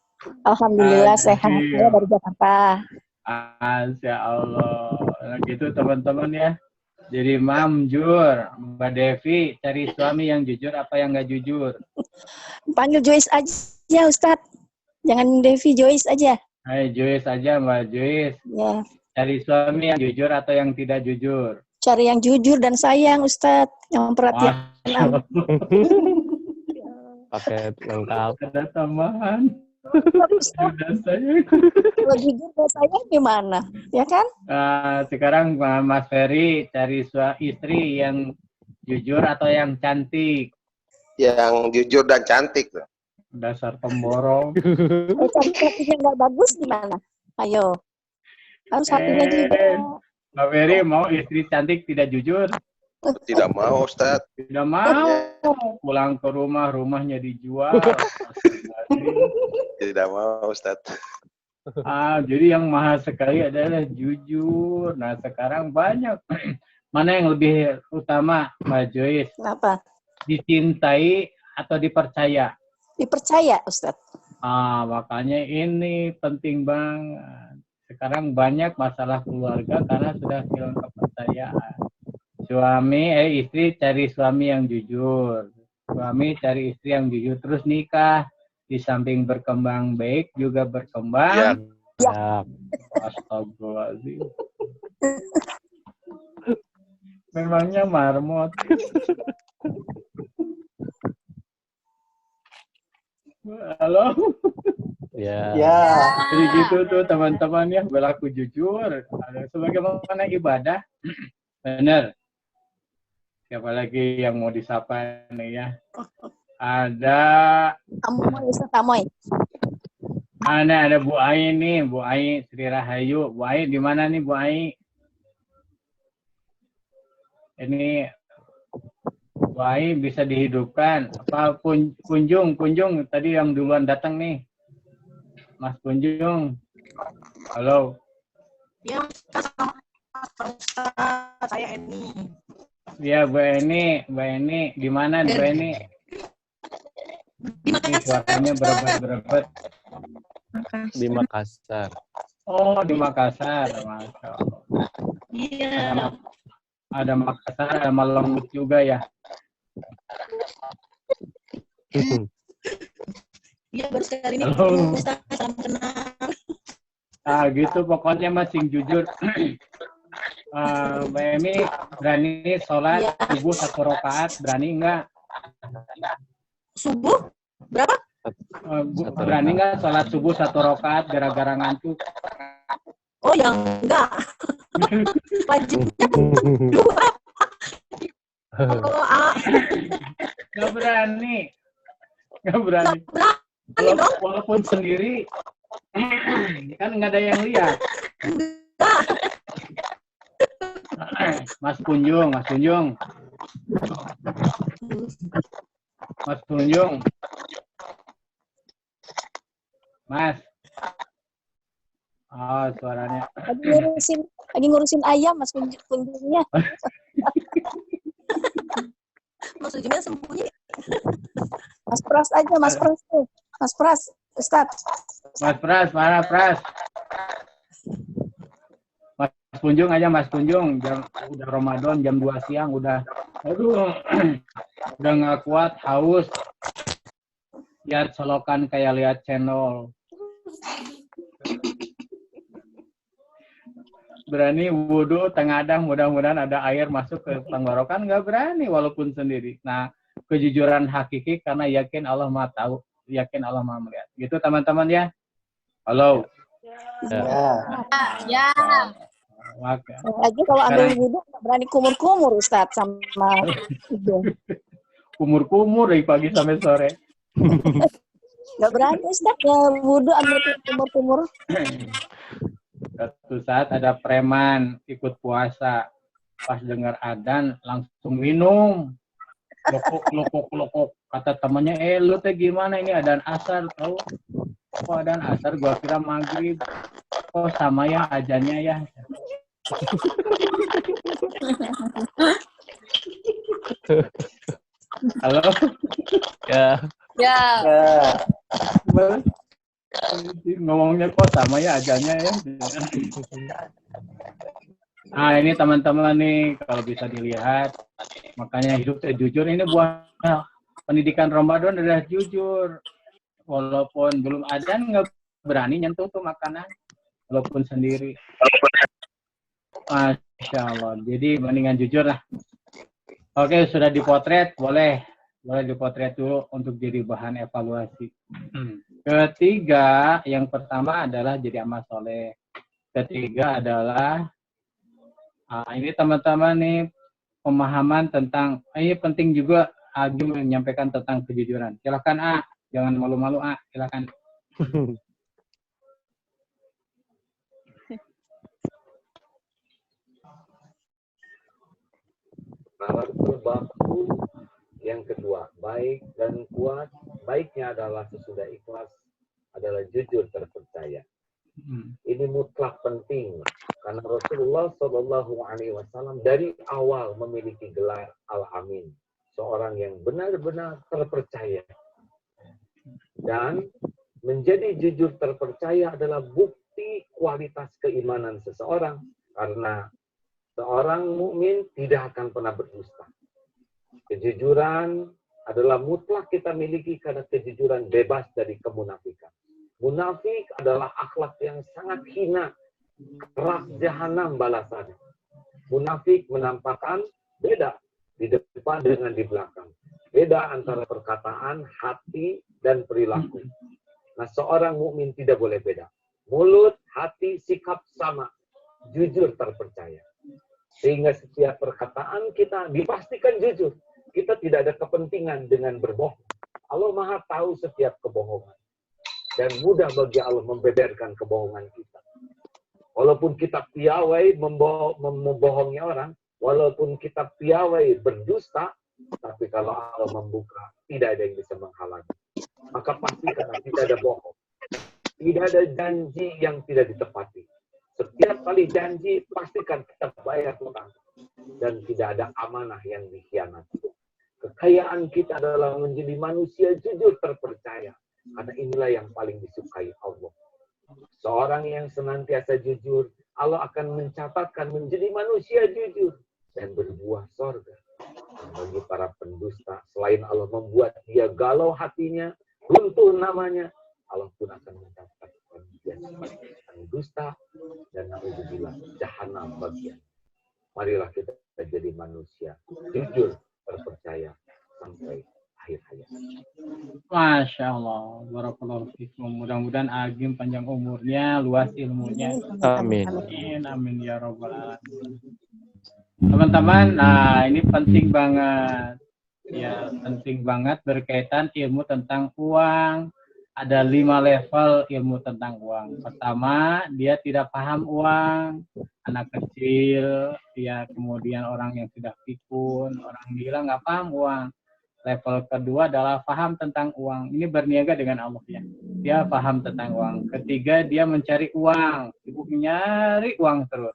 Alhamdulillah sehat. Saya dari Jakarta. Masya Allah. Nah, gitu teman-teman ya. Jadi mamjur, Mbak Devi cari suami yang jujur apa yang nggak jujur? Panggil Joyce aja Ustadz. Jangan Devi, Joyce aja. Hai Joyce aja Mbak Joyce. Ya. Cari suami yang jujur atau yang tidak jujur? Cari yang jujur dan sayang Ustadz. Yang perhatian. Paket lengkap. Ada tambahan. Dan sayang. Kalau jujur dan sayang gimana? Ya kan? Sekarang Mas Ferry cari istri yang jujur atau yang cantik? Yang jujur dan cantik. Dasar pemborong. Cantiknya nggak bagus gimana? Ayo. Harus hatinya juga. Mbak Ferry mau istri cantik tidak jujur? Tidak mau Ustadz. Tidak mau. Pulang ke rumahnya dijual. Tidak mau Ustadz. Jadi yang mahal sekali adalah jujur. Nah sekarang banyak. Mana yang lebih utama Mbak Joyce? Kenapa? Dicintai atau dipercaya? Dipercaya Ustadz. Makanya ini penting banget. Sekarang banyak masalah keluarga karena sudah hilang kepercayaan. Istri cari suami yang jujur. Suami cari istri yang jujur. Terus nikah. Di samping berkembang baik, juga berkembang. Ya. Astagfirullahaladzim. Memangnya marmot. Halo. Ya. Jadi gitu tuh teman-teman ya, berlaku jujur. Sebagaimana ibadah, benar. Siapa lagi yang mau disapa nih ya? Ada Amoy, Ustaz Amoy. ada Bu Ai nih, Bu Ai Sri Rahayu. Bu Ai di mana nih Bu Ai? Ini Bu Ai bisa dihidupkan. Apa Kunjung tadi yang duluan datang nih. Mas Kunjung. Halo. Ya, saya Eni. Ya, Mbak Eni, di mana Mbak Eni? Ini suaranya berebet. Di Makassar. Oh, di Makassar. Masya Allah. Iya. Ada Makassar, ada Malang juga ya. Iya, baru sekali ini Ustaz, salam kenal. Gitu pokoknya masing jujur. Mbak Emi berani sholat subuh 1 rakaat, berani enggak? Subuh? Berapa? Berani enggak sholat subuh 1 rakaat gara-gara ngantuk? Oh, yang enggak. Wajibnya 2. Enggak berani. Walaupun sendiri, kan enggak ada yang lihat. Mas Kunjung. Mas. Oh, suaranya. Lagi ngurusin ayam Mas Kunjungnya. Mas Kunjungnya sembunyi. Mas Pras aja, Mas Pras tuh. Mas Pras, Ustaz. Mas Pras, mana Pras? Mas Kunjung aja, Mas Kunjung. Udah Ramadan, jam 2 siang, udah nggak kuat, haus. Lihat solokan kayak lihat channel. Berani wudhu tengadang, mudah-mudahan ada air masuk ke tenggorokan, nggak berani walaupun sendiri. Nah, kejujuran hakiki karena yakin Allah Maha tahu, yakin Allah Maha melihat. Gitu teman-teman ya. Halo. Ya. Lagi kalau ambil wudhu berani kumur-kumur Ustaz sama hidung. Kumur-kumur dari pagi sampai sore. Nggak berani Ustaz ya wudhu ambil kumur-kumur. Suatu saat ada preman ikut puasa, pas dengar adzan langsung minum, lokok. Kata temannya, lu teh gimana ini adzan asar tahu? Kok adzan asar? Gua kira maghrib. Kok sama ya adzannya ya? Halo? Ya. Ngomongnya kok sama ya adzannya ya. Nah ini teman-teman nih kalau bisa dilihat, makanya hidup saya jujur ini buah pendidikan Ramadan adalah jujur. Walaupun belum adzan nggak berani nyentuh tuh makanan, walaupun sendiri. Masya Allah. Jadi mendingan jujur lah. Oke sudah dipotret, boleh dipotret dulu untuk jadi bahan evaluasi. Ketiga, yang pertama adalah jadi amal soleh. Ketiga adalah ini teman-teman nih pemahaman tentang ini penting juga Agi menyampaikan tentang kejujuran. Silakan A, jangan malu-malu A, silakan. Naratul baku yang kedua, baik dan kuat. Baiknya adalah sesudah ikhlas adalah jujur terpercaya. Ini mutlak penting karena Rasulullah SAW dari awal memiliki gelar Al-Amin, seorang yang benar-benar terpercaya. Dan menjadi jujur terpercaya adalah bukti kualitas keimanan seseorang, karena seorang mukmin tidak akan pernah berdusta. Kejujuran adalah mutlak kita miliki karena kejujuran bebas dari kemunafikan. Munafik adalah akhlak yang sangat hina, keras jahanam balasannya. Munafik menampakkan beda di depan dengan di belakang. Beda antara perkataan, hati, dan perilaku. Nah, seorang mukmin tidak boleh beda. Mulut, hati, sikap sama. Jujur terpercaya. Sehingga setiap perkataan kita dipastikan jujur. Kita tidak ada kepentingan dengan berbohong. Allah Maha tahu setiap kebohongan. Dan mudah bagi Allah membeberkan kebohongan kita. Walaupun kita piawai membohongi orang, walaupun kita piawai berdusta, tapi kalau Allah membuka, tidak ada yang bisa menghalangi. Maka pastikan tidak ada bohong. Tidak ada janji yang tidak ditepati. Setiap kali janji, pastikan kita bayar hutang. Dan tidak ada amanah yang dikhianati. Kekayaan kita adalah menjadi manusia jujur terpercaya. Karena inilah yang paling disukai Allah. Seorang yang senantiasa jujur, Allah akan mencatatkan menjadi manusia jujur dan berbuah sorga. Bagi para pendusta, selain Allah membuat dia galau hatinya, runtuh namanya, Allah pun akan mencatatkan dia sebagai pendusta dan naudzubillah jahanam bagian. Marilah kita jadi manusia jujur, terpercaya sampai akhir hayat. Masya Allah, barakallahu fikum. Mudah-mudahan Agim panjang umurnya, luas ilmunya. Amin. Amin, amin ya rabbal alamin. Teman-teman, nah ini penting banget. Ya, penting banget berkaitan ilmu tentang uang. Ada 5 level ilmu tentang uang. Pertama, dia tidak paham uang. Anak kecil, ya kemudian orang yang sudah pikun, orang gila nggak paham uang. Level kedua adalah paham tentang uang. Ini berniaga dengan Allah ya. Dia paham tentang uang. Ketiga, dia mencari uang. Sibuk nyari uang terus.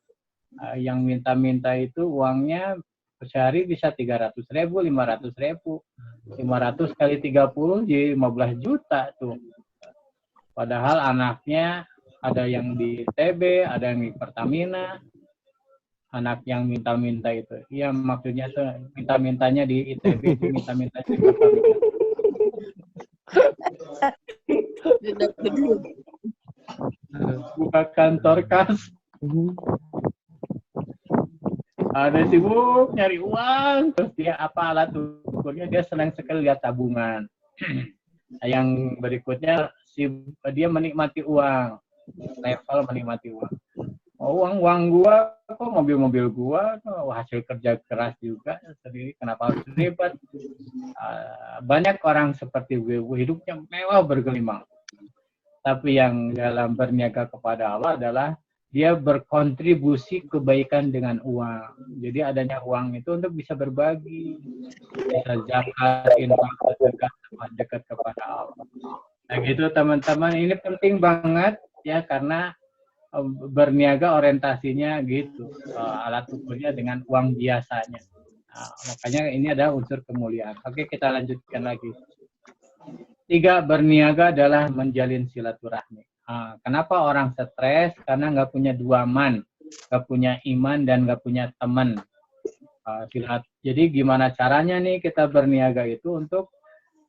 Yang minta-minta itu uangnya sehari bisa 300.000, 500.000. 500 kali 30 jadi 15 juta tuh. Padahal anaknya ada yang di TB, ada yang di Pertamina. Anak yang minta-minta itu. Iya, maksudnya tuh minta-mintanya di ITB, minta-mintanya di Pertamina. Buka kantor kas. Ada sibuk nyari uang. Terus dia apa alat ukurnya, dia senang sekali lihat tabungan. Yang berikutnya, dia menikmati uang. Level menikmati uang. Oh, uang gua kok mobil-mobil gua kok hasil kerja keras juga sendiri, kenapa harus ribet? Banyak orang seperti gue hidupnya mewah bergelimang, tapi yang dalam berniaga kepada Allah adalah dia berkontribusi kebaikan dengan uang. Jadi adanya uang itu untuk bisa berbagi, bisa zakat, infak, dekat kepada Allah. Nah gitu teman-teman, ini penting banget ya, karena berniaga orientasinya gitu, alat ukurnya dengan uang biasanya. Nah, makanya ini ada unsur kemuliaan. Oke, kita lanjutkan lagi. 3, berniaga adalah menjalin silaturahmi. Kenapa orang stres? Karena nggak punya 2 man, nggak punya iman dan nggak punya teman. Jadi gimana caranya nih kita berniaga itu untuk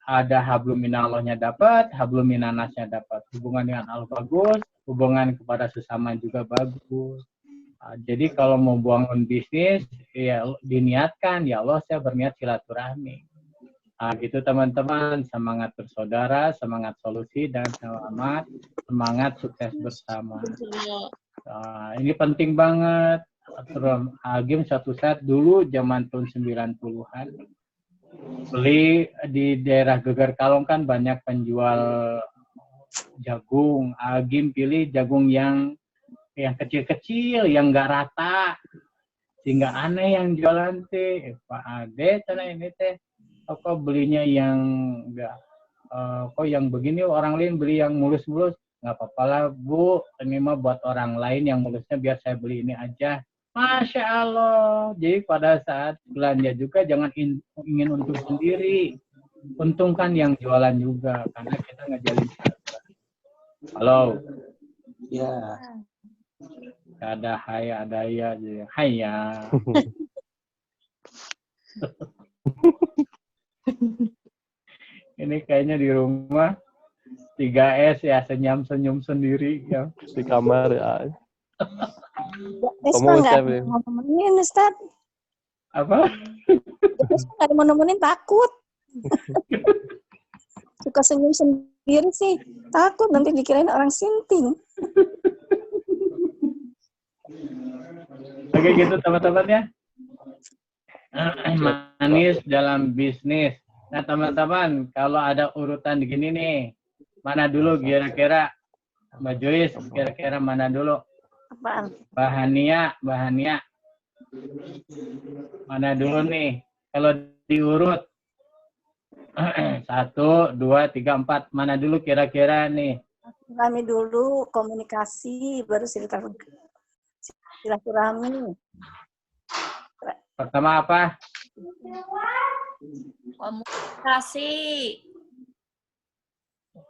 ada hablum minallahnya dapat, hablum minannasnya dapat. Hubungan dengan Allah bagus, hubungan kepada sesama juga bagus. Jadi kalau mau bangun bisnis, ya diniatkan, ya Allah saya berniat silaturahmi. Gitu teman-teman, semangat bersaudara, semangat solusi, dan semangat sukses bersama. Ini penting banget. Agim suatu saat dulu zaman tahun 90-an, beli di daerah Geger Kalong kan banyak penjual jagung. Agim pilih jagung yang kecil-kecil, yang nggak rata, sehingga aneh yang jualan teh. Pak Ade, sana ini teh, kok belinya yang enggak, kok yang begini orang lain beli yang mulus-mulus. Nggak apa-apa lah Bu, ini mah buat orang lain yang mulusnya, biar saya beli ini aja. Masya Allah. Jadi pada saat belanja juga jangan ingin untung sendiri. Untungkan yang jualan juga, karena kita ngejalin silaturahmi. Halo. Ya. Ada hai, ada ya. Hai ya. Ini kayaknya di rumah 3S ya, senyum-senyum sendiri ya. Di kamar ya. Kamu nggak mau nemenin, Ustaz. Apa? Nggak mau nemenin, takut. Suka senyum sendiri sih. Takut nanti dikirain orang sinting. Oke gitu teman-teman ya. Manis dalam bisnis. Nah teman-teman, kalau ada urutan begini nih, mana dulu kira-kira Mbak Joyce, kira-kira mana dulu? Apaan? Bahania. Mana dulu nih? Kalau diurut 1, 2, 3, 4, mana dulu kira-kira nih? Kami dulu komunikasi, baru silaturahmi. Pertama apa? Komunikasi.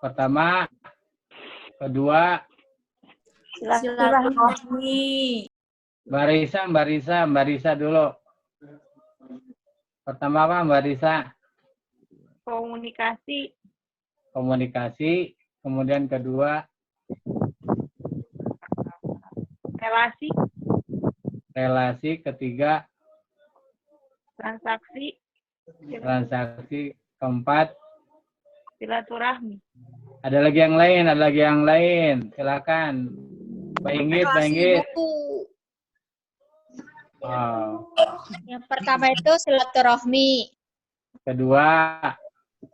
Pertama, kedua, Silaturahmi. Mbak Risa dulu. Pertama apa Mbak Risa? Komunikasi. Kemudian kedua, relasi. Ketiga, transaksi. Keempat, silaturahmi. Ada lagi yang lain. Silakan. Mbak Inggit. Wow. Yang pertama itu silaturahmi. Kedua,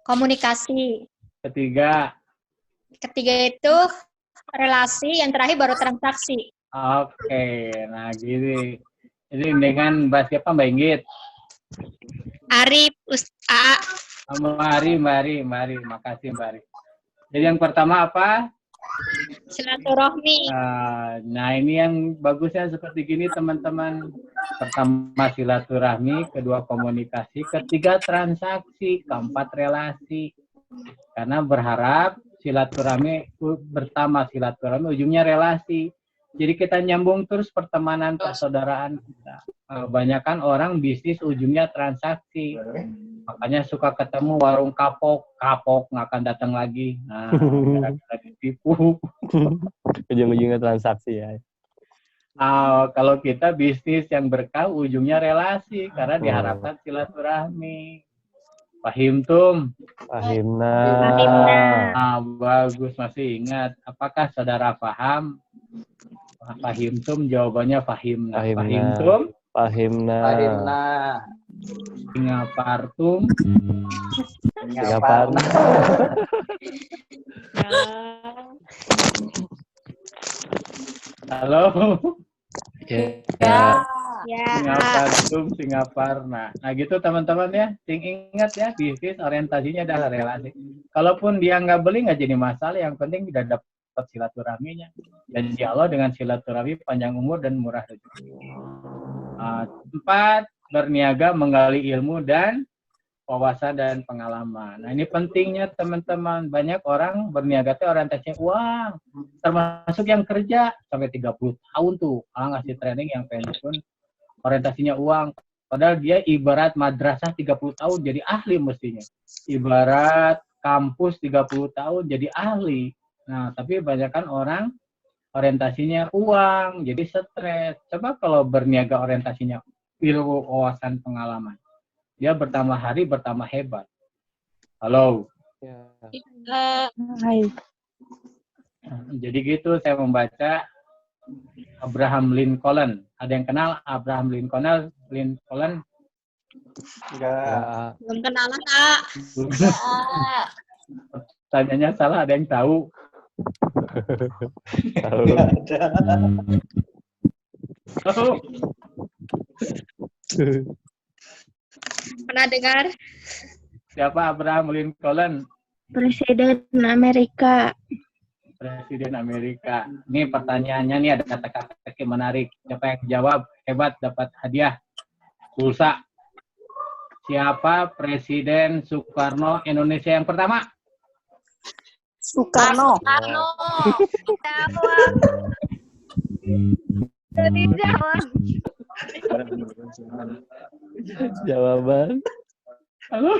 Komunikasi. ketiga, Itu relasi. Yang terakhir baru transaksi. oke. Nah, gini. Ini dengan bahas siapa Mbak Inggit? Arif, AA. Mari. Makasih Mbak Arif. Jadi yang pertama apa? Silaturahmi. Nah, ini yang bagusnya seperti gini teman-teman. Pertama silaturahmi, kedua komunikasi, ketiga transaksi, keempat relasi. Karena berharap pertama silaturahmi, ujungnya relasi. Jadi kita nyambung terus pertemanan, persaudaraan kita. Banyakan orang bisnis ujungnya transaksi. Makanya suka ketemu warung kapok nggak akan datang lagi. Nah, gara-gara ditipu. Ujung-ujungnya transaksi ya. Kalau kita bisnis yang berkah ujungnya relasi karena diharapkan silaturahmi. Fahim tum? Fahimna. Bagus, masih ingat. Apakah saudara paham? Fahim tum, jawabannya fahimna. Fahim tum? Fahimna. Singapartum? Singaparna. Halo? Ya. Singaparna. Nah gitu teman-teman ya. Ingat ya, bisnis orientasinya adalah relasi. Kalaupun dia nggak beli nggak jadi masalah. Yang penting udah dapat silaturahminya. Dan insya Allah dengan silaturahmi panjang umur dan murah rezeki. 4, berniaga menggali ilmu dan wawasan dan pengalaman. Nah ini pentingnya teman-teman. Banyak orang berniaga itu orientasinya uang. Termasuk yang kerja sampai 30 tahun tuh. Kalau ngasih training yang pensiun orientasinya uang. Padahal dia ibarat madrasah 30 tahun jadi ahli mestinya. Ibarat kampus 30 tahun jadi ahli. Nah tapi banyakkan orang orientasinya uang, jadi stres. Coba kalau berniaga orientasinya ilmu, wawasan, pengalaman. Dia bertambah hari, bertambah hebat. Halo? Hai. Jadi gitu, saya membaca Abraham Lincoln. Ada yang kenal Abraham Lincoln? Enggak. Belum kenalan, Kak. Tanyanya salah, ada yang tahu? Pernah dengar? Siapa Abraham Lincoln? Presiden Amerika. Presiden Amerika. Ini pertanyaannya nih ada kata-kata menarik. Siapa yang jawab hebat dapat hadiah pulsa. Siapa Presiden Soekarno Indonesia yang pertama? Soekarno. Soekarno. Jadi jawab. Jawaban. Halo.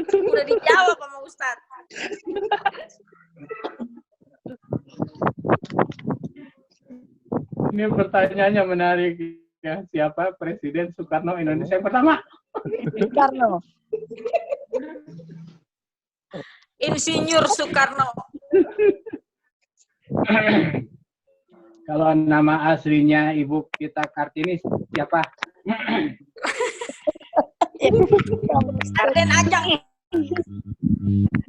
Udah dijawab sama Ustadz. Ini pertanyaannya menarik ya. Siapa Presiden Soekarno Indonesia yang pertama? Soekarno. Insinyur Soekarno. Kalau nama aslinya Ibu kita Kartini siapa? Raden Ajeng.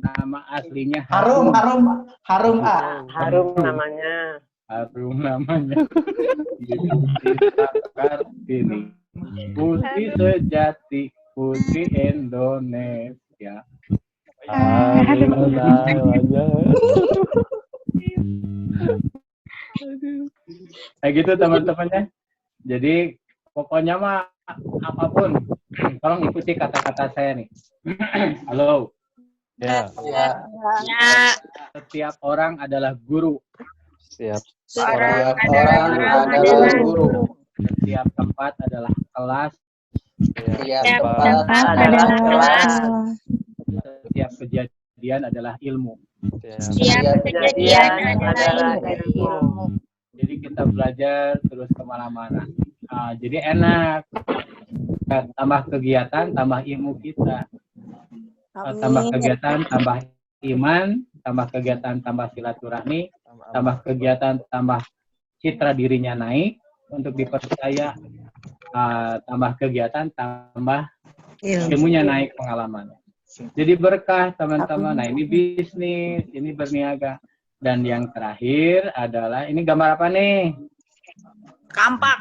Nama aslinya Harum A. Harum namanya. Harum namanya. Ibu kita Kartini. Putri sejati, putri Indonesia. Harum namanya. Kayak gitu teman-temannya. Jadi pokoknya mah apapun, tolong ikuti kata-kata saya nih. Halo. Ya. Ya. Setiap orang adalah guru. Siap. Setiap orang adalah guru. Setiap tempat adalah kelas. Setiap tempat adalah kelas. Setiap kejadian adalah ilmu. Setiap kejadian adalah ilmu. Jadi kita belajar terus kemana-mana. Jadi enak. Tambah kegiatan, tambah ilmu kita. Tambah kegiatan, tambah iman. Tambah kegiatan, tambah silaturahmi. Tambah kegiatan, tambah citra dirinya naik untuk dipercaya. Tambah kegiatan, tambah ilmunya naik, pengalamannya. Jadi berkah teman-teman. Nah ini bisnis, ini berniaga. Dan yang terakhir adalah, ini gambar apa nih? Kampak.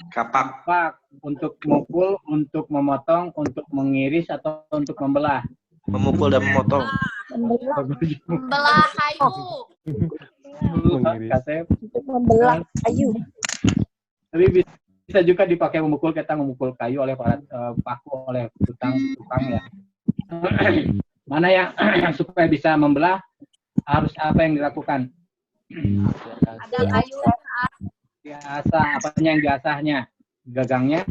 Kapak. Untuk memukul, untuk memotong, untuk mengiris, atau untuk membelah. Memukul dan memotong. Membelah kayu. Untuk membelah kayu. Tapi bisa juga dipakai memukul, kita memukul kayu oleh para paku, oleh tukang ya. Mana yang supaya bisa membelah, harus apa yang dilakukan? Ada kayu. Diasah, apanya yang diasahnya? Gagangnya?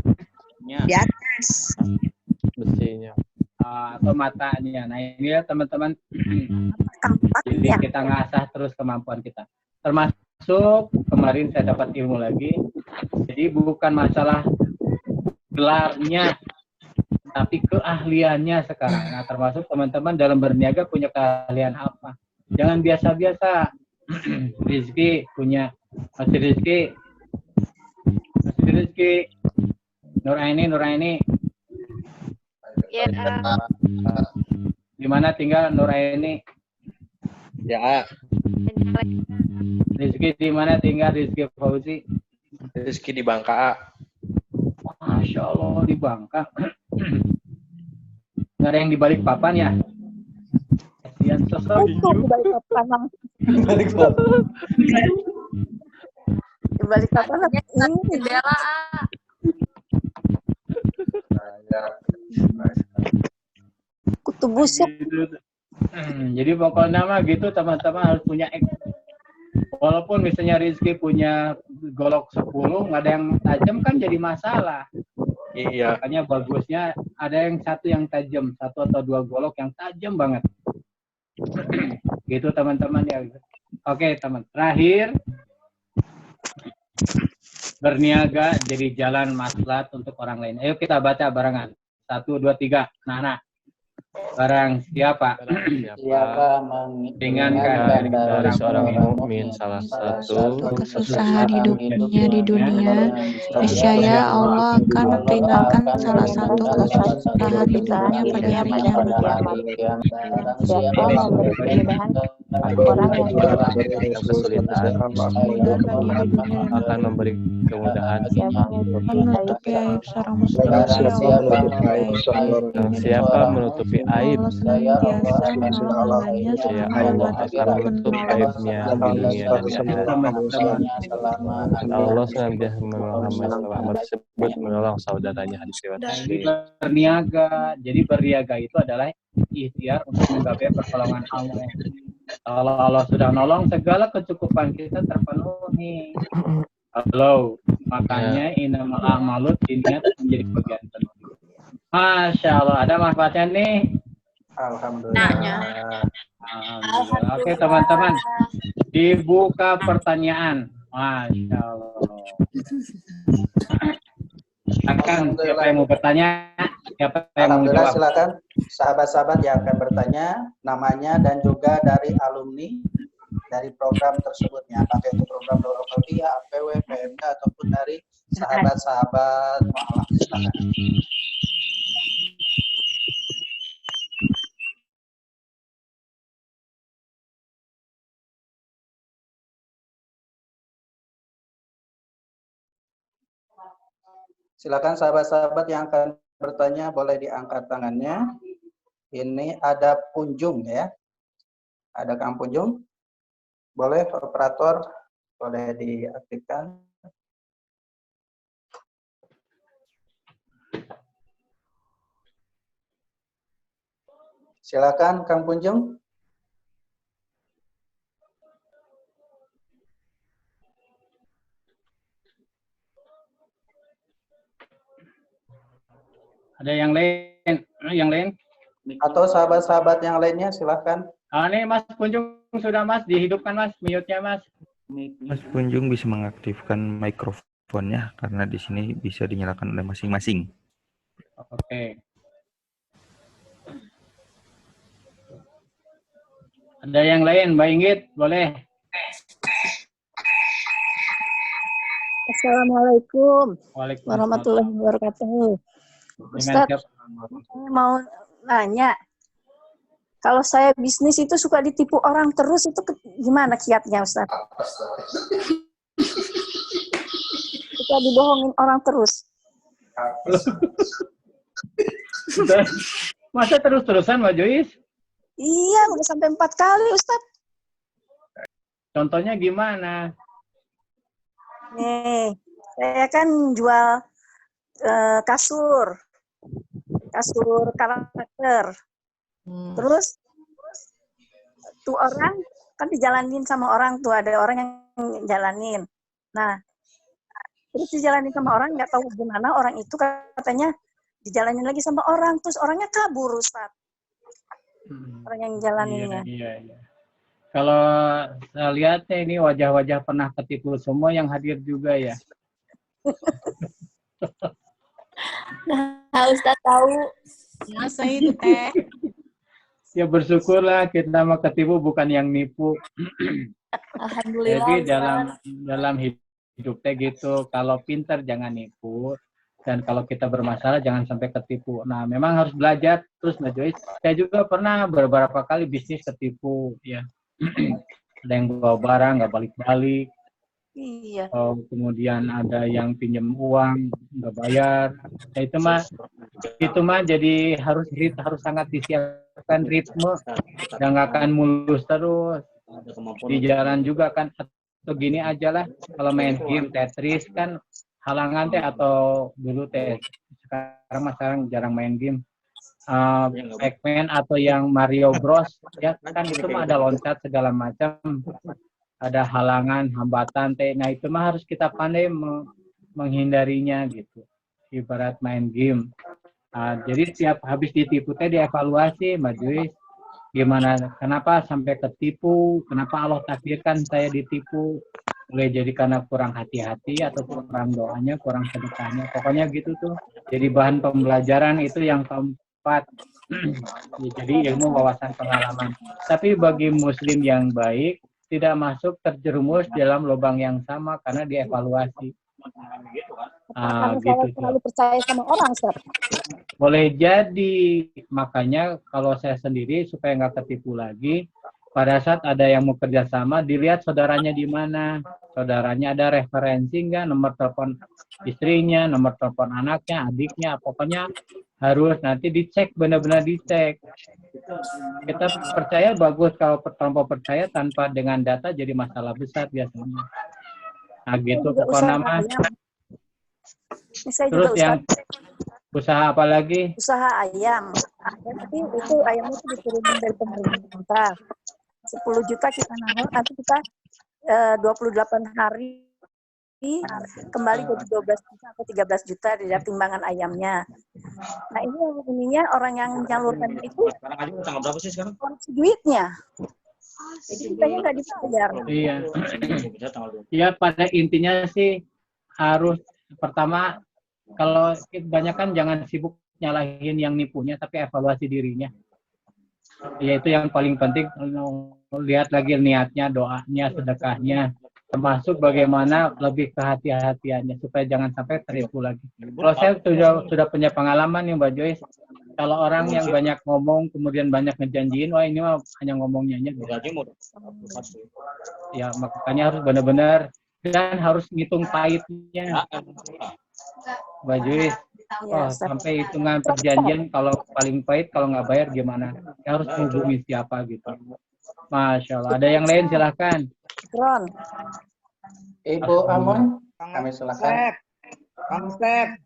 Di atas. Besinya. Atau matanya. Nah ini ya teman-teman. Jadi kita ngasah terus kemampuan kita. Termasuk kemarin saya dapat ilmu lagi. Jadi bukan masalah gelarnya, tapi keahliannya sekarang. Nah termasuk teman-teman dalam berniaga punya keahlian apa? Jangan biasa-biasa. Rizky punya. Masih Rizky. Nuraini. Ya. Di mana tinggal Nuraini? Ya. Rizky di mana tinggal Rizky Fauzi? Rizky di Bangka. Masya Allah di Bangka. Nggak ada yang di balik papan ya? Kasihan sosok. Di balik papan. Di balik papan. Jendela. Kutu busuk. Jadi pokoknya mah gitu teman-teman harus punya walaupun misalnya Rizky punya golok 10 nggak ada yang tajam kan jadi masalah. Iya. Makanya bagusnya ada yang satu yang tajam, 1 atau 2 golok yang tajam banget. Gitu teman-teman ya. Oke teman. Terakhir berniaga jadi jalan maslahat untuk orang lain. Ayo kita baca barengan. 1, 2, 3. Nah. Barang siapa meringankan dari seorang mukmin salah satu kesusahan hidupnya di dunia, niscaya Allah akan meringankan salah satu kesusahan hidupnya pada hari kiamat. Siapa memberi kemudahan orang yang kesulitan akan memberi kemudahan menutupi aib seorang muslim. Dan siapa menutupi aib, ya Allah akan menutup aibnya di dunia dan di akhirat. Allah senantiasa menolong hamba tersebut menolong saudaranya hadis riwayat Muslim. Berniaga, jadi berniaga itu adalah ikhtiar untuk menggapai pertolongan Allah. Kalau Allah sudah nolong, segala kecukupan kita terpenuhi. Halo, makanya inamal a'malu binniyat menjadi bagian penting. Masya Allah, ada manfaatnya nih. Alhamdulillah. Alhamdulillah. Oke teman-teman, dibuka pertanyaan. Masya Allah. Silakan, siapa yang mau bertanya? Siapa yang mau Alhamdulillah, jawab? silakan sahabat-sahabat yang akan bertanya, namanya dan juga dari alumni dari program tersebutnya, apakah itu program Daurah Qalbiyah, APW, PMK, ataupun dari sahabat-sahabat mualaf. Silakan. Silakan sahabat-sahabat yang akan bertanya boleh diangkat tangannya. Ini ada Punjung ya. Ada Kang Punjung. Boleh operator boleh diaktifkan. Silakan Kang Punjung. Ada yang lain? Yang lain? Atau sahabat-sahabat yang lainnya silakan. Ini Mas Punjung sudah Mas, dihidupkan Mas, mute-nya Mas. Mas Punjung bisa mengaktifkan mikrofonnya karena di sini bisa dinyalakan oleh masing-masing. Oke. Ada yang lain, Mbak Inggit, boleh? Assalamualaikum Waalaikumsalam. warahmatullahi wabarakatuh. Ustaz, saya mau nanya, kalau saya bisnis itu suka ditipu orang terus, itu gimana kiatnya, Ustaz? Suka dibohongin orang terus. Masa terus-terusan, Mbak Joyce? Iya, udah sampai 4 kali, Ustaz. Contohnya gimana? Nih, saya kan jual kasur karakter. Terus tuh orang kan dijalanin sama orang tuh, ada orang yang jalanin. Nah, terus dijalanin sama orang, nggak tahu gimana orang itu katanya dijalanin lagi sama orang, terus orangnya kabur, Ustaz. Orang yang jalaninnya. Iya. Kalau saya lihat ini wajah-wajah pernah ketipu semua yang hadir juga ya. Nah, Ustaz tahu. Masa itu teh. Ya bersyukurlah kita mau ketipu bukan yang nipu. Alhamdulillah. Jadi dalam hidup teh gitu, kalau pintar jangan nipu, dan kalau kita bermasalah jangan sampai ketipu. Nah, memang harus belajar terus, Mbak Joyce. Saya juga pernah beberapa kali bisnis ketipu, ya. Ada yang bawa barang nggak balik-balik. Iya. Kemudian ada yang pinjam uang nggak bayar. Nah, itu mah jadi harus sangat disiapkan ritme, dan nggak akan mulus terus. Di jalan juga kan, atau gini aja lah, kalau main game Tetris kan halangan teh, atau dulu teh, sekarang jarang main game. Pac-Man atau yang Mario Bros, ya kan itu mah ada loncat segala macam, ada halangan, hambatan teh. Nah itu mah harus kita pandai menghindarinya gitu. Ibarat main game. Jadi setiap habis ditipu teh dievaluasi, Mbak Joyce. Gimana? Kenapa sampai ketipu? Kenapa Allah takdirkan saya ditipu? Boleh jadi karena kurang hati-hati atau kurang doanya, kurang sedekahnya. Pokoknya gitu tuh. Jadi bahan pembelajaran itu yang keempat. Jadi ilmu, wawasan, pengalaman. Tapi bagi muslim yang baik, tidak masuk terjerumus dalam lubang yang sama karena dievaluasi. Karena Gitu. saya terlalu percaya sama orang, Ustaz. Boleh jadi, makanya kalau saya sendiri supaya nggak ketipu lagi, pada saat ada yang mau kerjasama, dilihat saudaranya di mana, saudaranya ada referensi nggak, nomor telepon istrinya, nomor telepon anaknya, adiknya, pokoknya harus nanti dicek, benar-benar dicek. Kita percaya bagus, kalau tanpa percaya tanpa dengan data jadi masalah besar biasanya. Nah gitu pokoknya mah. Terus yang usaha apa lagi? Usaha ayam. Tapi itu ayamnya itu diturunin dari pemerintah. 10 juta kita naruh, nanti kita 28 hari kembali jadi 12 juta atau 13 juta dari timbangan ayamnya. Nah ini ininya orang yang menyalurkan itu Sekarang aja tanggal berapa sih sekarang? korupsi duitnya. Jadi kitanya nggak dibayar. Iya. Ya pada intinya sih harus pertama kalau kebanyakan jangan sibuk nyalahin yang nipunya tapi evaluasi dirinya. Ya itu yang paling penting, lihat lagi niatnya, doanya, sedekahnya, termasuk bagaimana lebih kehati-hatiannya supaya jangan sampai tertipu lagi. Kalau saya sudah punya pengalaman nih Mbak Joyce, kalau orang yang banyak ngomong kemudian banyak ngejanjiin, wah ini mah hanya ngomongnya aja. Ya makanya harus benar-benar dan harus ngitung pahitnya. Mbak Joyce, oh, sampai hitungan perjanjian kalau paling pahit kalau nggak bayar gimana? Ya, harus hubungi siapa gitu. Masya Allah. Ada yang lain silahkan. Ron. Ibu Amon, kami silakan. Konsep.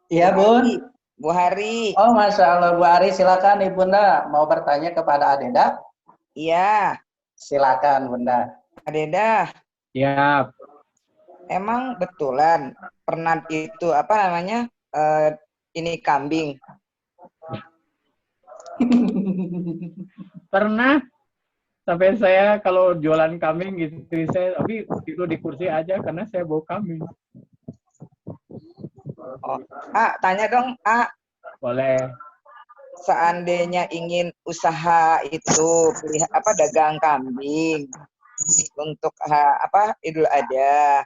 Iya Bun. Bu Hari. Oh Masya Allah Bu Hari, silakan Ibunda mau bertanya kepada Adeda. Iya. Silakan Bunda. Adeda. Ya. Emang betulan pernah itu apa namanya ini kambing? Pernah. Sampai saya kalau jualan kambing gitu, saya tapi tidur di kursi aja karena saya bau kambing. Oh, tanya dong, Boleh. Seandainya ingin usaha itu dagang kambing untuk Idul Adha.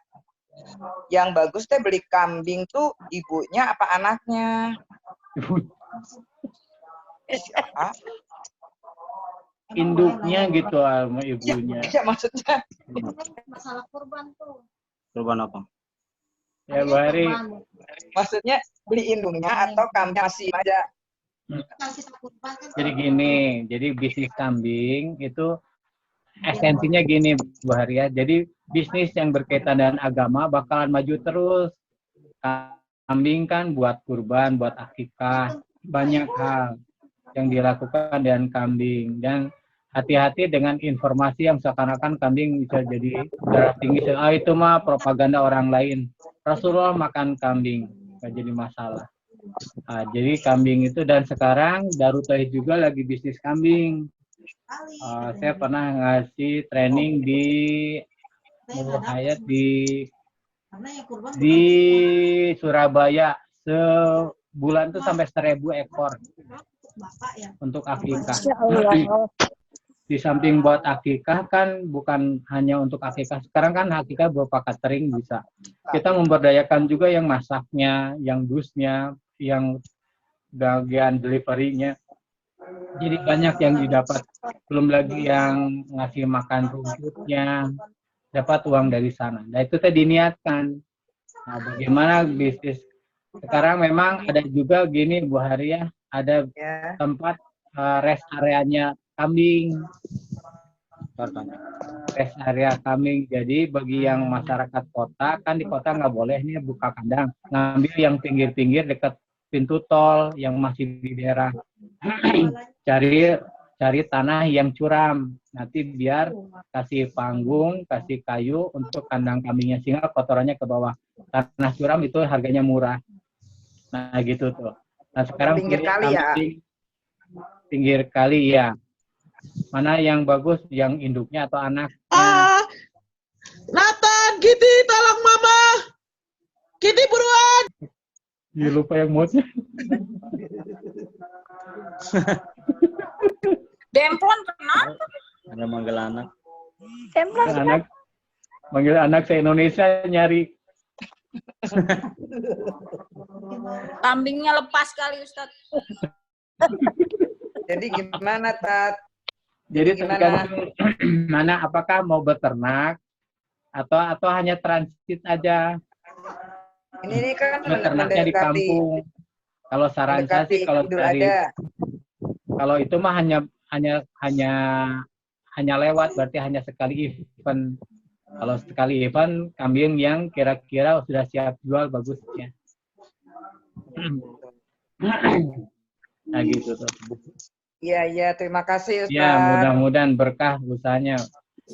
Yang bagus teh beli kambing tuh ibunya apa anaknya? Siapa? Induknya gitu sama ibunya. Ya maksudnya. Masalah kurban tuh. Kurban apa? Ya Bu Hari. Maksudnya beli induknya atau kambing masih aja? Jadi gini, jadi bisnis kambing itu esensinya gini Bu Hari ya. Jadi bisnis yang berkaitan dengan agama bakalan maju terus. Kambing kan buat kurban, buat akikah, banyak hal yang dilakukan dengan kambing. Dan hati-hati dengan informasi yang seakan-akan kambing bisa jadi darah tinggi. Itu mah propaganda orang lain. Rasulullah makan kambing, nggak jadi masalah. Nah, jadi kambing itu, dan sekarang Darut Tauhid juga lagi bisnis kambing. Saya pernah ngasih training di Hayat di Surabaya, sebulan tuh sampai 1.000 ekor untuk akikah. Di samping buat akikah kan bukan hanya untuk akikah, sekarang kan akikah berupa catering bisa. Kita memberdayakan juga yang masaknya, yang dusnya, yang bagian delivery-nya. Jadi banyak yang didapat, belum lagi yang ngasih makan rumputnya, dapat uang dari sana. Nah itu tadi diniatkan. Nah bagaimana bisnis sekarang memang ada juga gini Bu Hari ya, ada tempat rest areanya kambing, rest area kambing. Jadi bagi yang masyarakat kota, kan di kota nggak boleh nih buka kandang, ngambil yang pinggir-pinggir dekat pintu tol yang masih di daerah. cari tanah yang curam, nanti biar kasih panggung, kasih kayu untuk kandang kambingnya sehingga kotorannya ke bawah. Tanah curam itu harganya murah. Nah gitu tuh. Nah sekarang pinggir kali ya. Pinggir kali ya. Mana yang bagus, yang induknya atau anaknya? Nathan, Kitty, tolong mama. Kitty buruan. Ya, lupa yang moodnya. Demplon kenapa? Ada manggil anak. Demplon anak. Manggil anak se-Indonesia nyari. Kambingnya lepas kali Ustaz. Jadi gimana Tat? Jadi tergantung mana, apakah mau beternak atau hanya transit aja. Ini kan beternaknya di kampung. Kalau saran saya sih kalau itu mah hanya lewat, berarti hanya sekali event. Kalau sekali event kambing yang kira-kira sudah siap jual bagusnya. Nah gitu tuh. Iya, terima kasih Ustaz. Ya, mudah-mudahan berkah usahanya.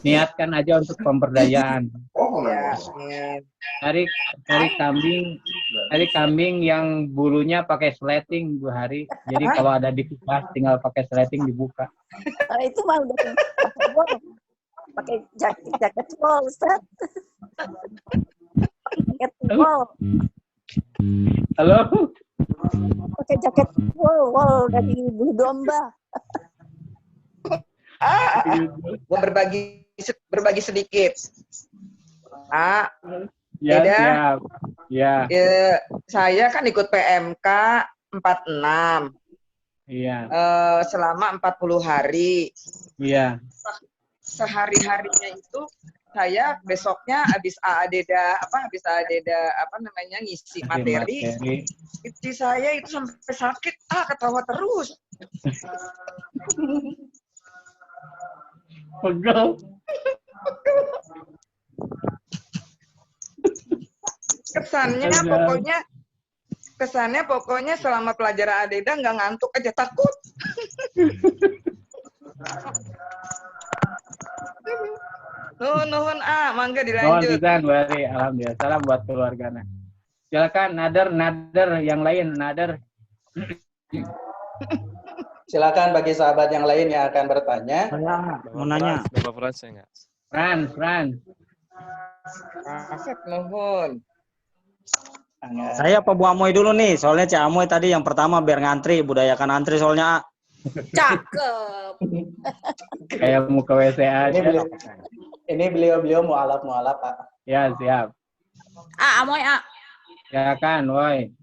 Niatkan aja untuk pemberdayaan. Ya, Cari kambing yang bulunya pakai sleting Bu Hari. Jadi kalau ada di kipas tinggal pakai sleting dibuka. Itu mah udah pakai jaket wol, Ustaz. Jaket wol. Halo? Pakai jaket wol dari bulu domba. Gua berbagi sedikit. Ya, Deda, siap. Ya. Saya kan ikut PMK 46. Iya. Selama 40 hari. Iya. Sehari-harinya itu saya besoknya habis AADEDA ngisi materi. Istri saya itu sampai sakit, ketawa terus. Pegel. Kesannya pokoknya selama pelajaran ADEDA nggak ngantuk aja, takut. Nuhun, mangga dilanjut. Nuhun Bari, alhamdulillah. Salam buat keluarganya. Silakan Nader yang lain, Nader. Silakan bagi sahabat yang lain yang akan bertanya. Mau nanya. Bapak Frans enggak? Frans. Asep, nuhun. Saya Pak Bu Amoy dulu nih, soalnya Cik Amoy tadi yang pertama biar ngantri, budayakan antri soalnya. Cakep. Kayak muka WC aja. Ini beliau mualaf Pak. Ya, siap. Amoy, Ya kan, woi.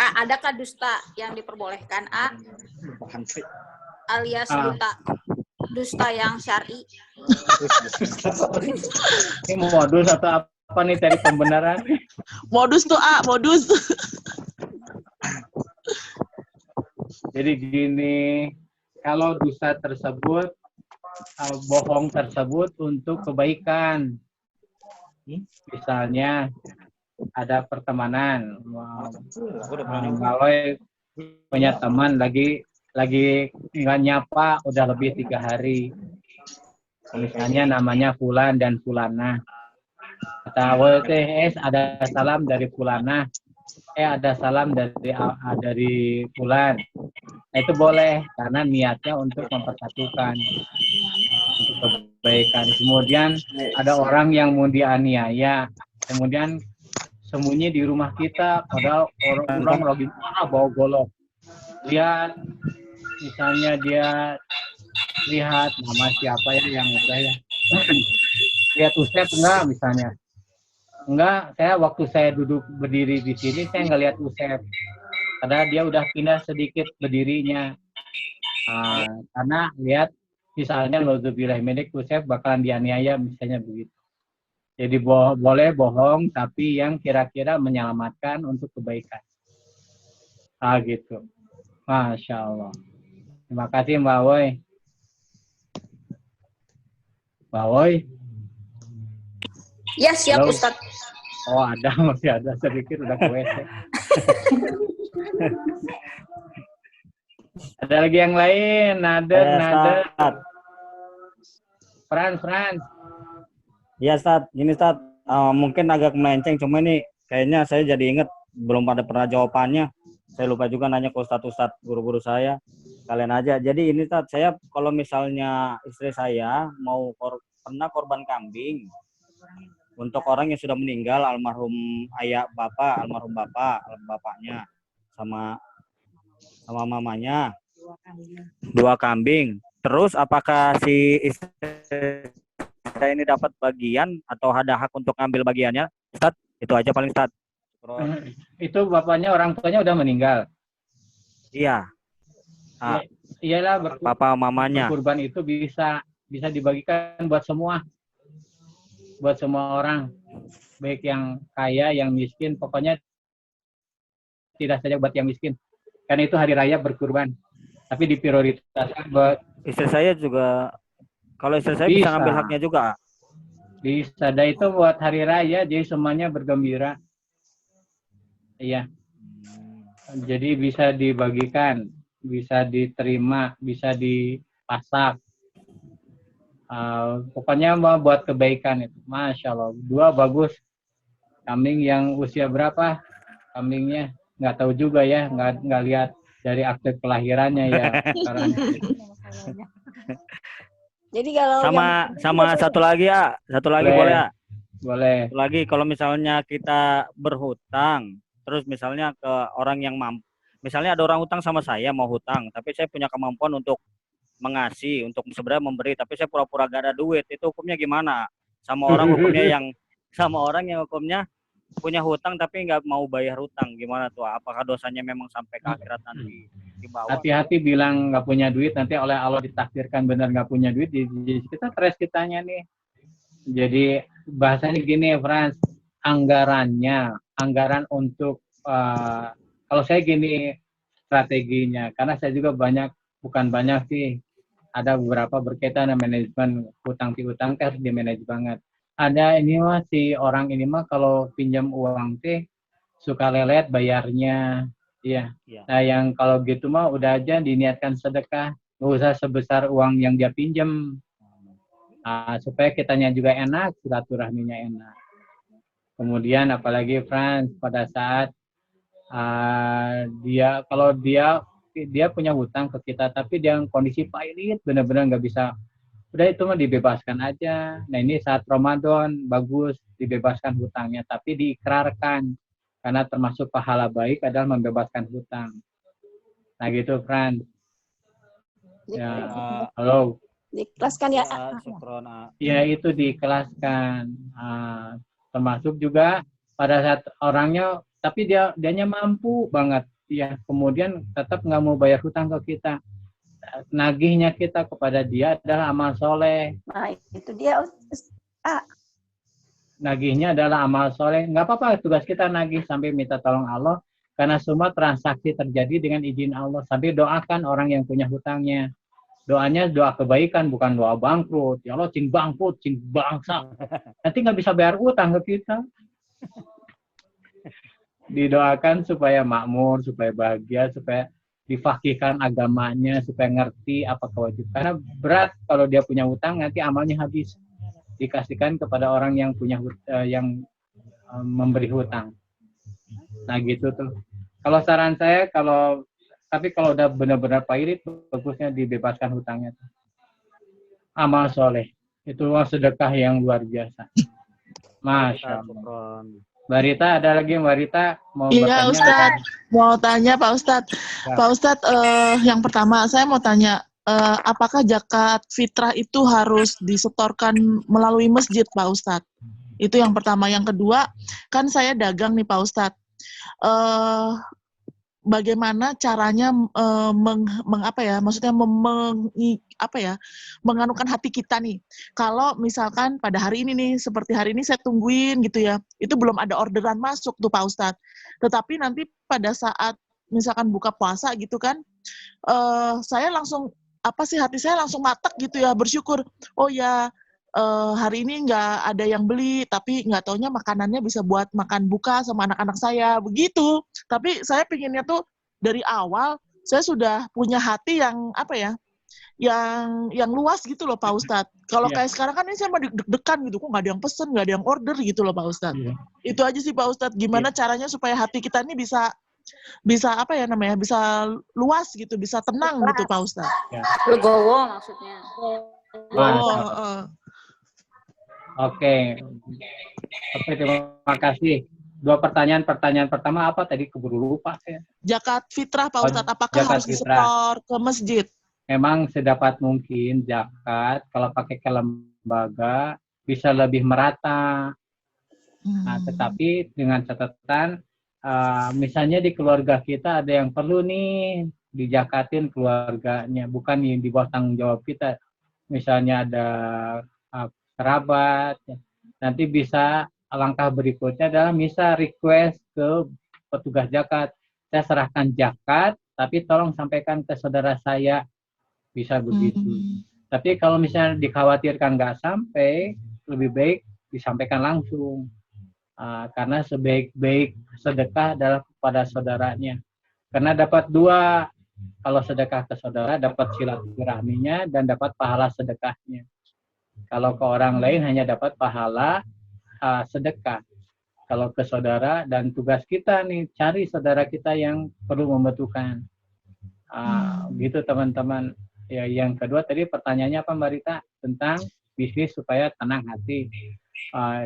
Adakah dusta yang diperbolehkan, alias dusta yang syar'i? Ini modus atau apa nih dari pembenaran? Modus tuh, modus. Jadi gini, kalau dusta tersebut, bohong tersebut untuk kebaikan. Misalnya, ada pertemanan. Kalau punya teman lagi nggak nyapa udah lebih 3 hari. Misalnya namanya Fulan dan Fulana. Kata WTS ada salam dari Fulana. Ada salam dari Fulan. Itu boleh karena niatnya untuk mempersatukan, untuk kebaikan. Kemudian ada orang yang mau dianiaya, kemudian sembunyi di rumah kita, padahal orang lagi bawa golok. Lihat, misalnya dia lihat nama siapa yang udah ya. Lihat Usep enggak misalnya. Enggak, waktu saya duduk berdiri di sini, saya nggak lihat Usep. Karena dia udah pindah sedikit berdirinya. Karena lihat, misalnya Nauzubillahimindzalik, Usep bakalan dianiaya, misalnya begitu. Jadi boleh bohong, tapi yang kira-kira menyelamatkan untuk kebaikan. Gitu. Masya Allah. Terima kasih Mbak Woy. Mbak Woy. Ya, siap Halo. Ustaz. Oh, masih ada. Saya pikir udah ke WC. Ada lagi yang lain? Nader. Frans. Iya, Ustaz. Gini, Ustaz. Mungkin agak melenceng, cuma ini kayaknya saya jadi ingat belum pada pernah jawabannya. Saya lupa juga nanya ke Ustaz guru-guru saya. Kalian aja. Jadi ini, Ustaz, saya kalau misalnya istri saya mau pernah korban kambing untuk orang yang sudah meninggal, almarhum bapaknya sama mamanya. 2 kambing. Terus apakah si istri saya ini dapat bagian atau ada hak untuk ngambil bagiannya, Ustaz? Itu aja paling, Ustaz. Itu bapaknya, orang tuanya udah meninggal. Iya. Iyalah, papa mamanya. Kurban itu bisa dibagikan buat semua orang, baik yang kaya, yang miskin, pokoknya tidak saja buat yang miskin. Karena itu hari raya berkurban, tapi diprioritaskan buat istri saya juga. Kalau istri saya bisa ngambil haknya juga. Bisa, dan itu buat hari raya, jadi semuanya bergembira. Iya. Jadi bisa dibagikan. bisa diterima, bisa dipasak. Pokoknya mau buat kebaikan itu. Masya Allah. 2 bagus. Kambing yang usia berapa? Kambingnya nggak tahu juga ya, nggak lihat dari akte kelahirannya ya. Sekarang. Jadi kalau sama satu lagi ya, boleh ya? Boleh. Satu lagi, kalau misalnya kita berhutang, terus misalnya ke orang yang mampu, misalnya ada orang hutang sama saya mau hutang, tapi saya punya kemampuan untuk mengasih, untuk sebenarnya memberi, tapi saya pura-pura gak ada duit, itu hukumnya gimana? Sama orang yang hukumnya punya hutang tapi nggak mau bayar hutang, gimana tuh? Apakah dosanya memang sampai ke akhirat nanti dibawa? Hati-hati bilang nggak punya duit, nanti oleh Allah ditakdirkan benar nggak punya duit, kita stres kitanya nih. Jadi bahasanya gini, Frans, anggaran untuk kalau saya gini strateginya, karena saya juga bukan banyak sih, ada beberapa berkaitan dengan manajemen hutang piutang harus di-manage banget. Ada ini mah si orang ini mah kalau pinjam uang teh suka lelet bayarnya, iya. Nah yang kalau gitu mah udah aja diniatkan sedekah, nggak usah sebesar uang yang dia pinjam, supaya kitanya juga enak, silaturahminya enak. Kemudian apalagi Frans pada saat dia punya hutang ke kita, tapi dia kondisi pailit, benar-benar nggak bisa, udah itu mah dibebaskan aja. Nah ini saat Ramadan bagus dibebaskan hutangnya, tapi diikrarkan, karena termasuk pahala baik adalah membebaskan hutang. Nah gitu, Fran. Ya, halo. Diikhlaskan ya. Ya itu diikhlaskan. Termasuk juga pada saat orangnya, tapi dianya mampu banget, ya kemudian tetap nggak mau bayar hutang ke kita. Nagihnya kita kepada dia adalah amal soleh. Nah itu dia. Nagihnya adalah amal soleh. Nggak apa-apa, tugas kita nagih sampai minta tolong Allah, karena semua transaksi terjadi dengan izin Allah. Sampai doakan orang yang punya hutangnya. Doanya doa kebaikan, bukan doa bangkrut. Ya Allah, cing bangkrut, cing bangsa. Nanti nggak bisa bayar utang ke kita. Didoakan supaya makmur, supaya bahagia, supaya difakihkan agamanya, supaya ngerti apa kewajiban. Karena berat kalau dia punya hutang, nanti amalnya habis. Dikasihkan kepada orang yang punya yang memberi hutang. Nah gitu tuh. Kalau saran saya, tapi kalau udah benar-benar pairit, bagusnya dibebaskan hutangnya. Amal soleh. Itu sedekah yang luar biasa. Masya Allah. Mbak Rita, ada lagi Mbak Rita mau bertanya? Iya Ustadz, mau tanya Pak Ustadz. Ya. Pak Ustadz, yang pertama saya mau tanya, apakah zakat fitrah itu harus disetorkan melalui masjid Pak Ustadz? Itu yang pertama. Yang kedua, kan saya dagang nih Pak Ustadz. Bagaimana caranya menganukan hati kita nih. Kalau misalkan pada hari ini nih, seperti hari ini saya tungguin gitu ya, itu belum ada orderan masuk tuh Pak Ustadz. Tetapi nanti pada saat misalkan buka puasa gitu kan, saya langsung hati saya langsung matek gitu ya, bersyukur. Oh ya, hari ini nggak ada yang beli, tapi nggak taunya makanannya bisa buat makan buka sama anak-anak saya, begitu. Tapi saya pinginnya tuh dari awal, saya sudah punya hati yang yang luas gitu loh Pak Ustadz. Kalau kayak sekarang kan ini saya mau deg-degan gitu, kok nggak ada yang pesen, nggak ada yang order gitu loh Pak Ustadz. Itu aja sih Pak Ustadz, gimana caranya supaya hati kita ini bisa bisa luas gitu, bisa tenang gitu Pak Ustadz. Legowo maksudnya. Oke, terima kasih. 2 pertanyaan. Pertanyaan pertama apa tadi, keburu lupa saya. Zakat fitrah Pak Ustadz, apakah harus disetor ke masjid? Memang sedapat mungkin zakat kalau pakai ke lembaga bisa lebih merata. Nah, tetapi dengan catatan, misalnya di keluarga kita ada yang perlu nih dijakatin keluarganya, bukan yang di bawah tanggung jawab kita. Misalnya ada kerabat, nanti bisa langkah berikutnya adalah bisa request ke petugas zakat. Saya serahkan zakat, tapi tolong sampaikan ke saudara saya, bisa begitu. Tapi kalau misalnya dikhawatirkan nggak sampai, lebih baik disampaikan langsung. Karena sebaik-baik sedekah adalah kepada saudaranya. Karena dapat 2 Kalau sedekah ke saudara dapat silaturahminya dan dapat pahala sedekahnya. Kalau ke orang lain hanya dapat pahala sedekah. Kalau ke saudara, dan tugas kita nih cari saudara kita yang perlu membutuhkan. Gitu teman-teman. Ya, yang kedua tadi pertanyaannya apa Mbak Rita? Tentang bisnis supaya tenang hati.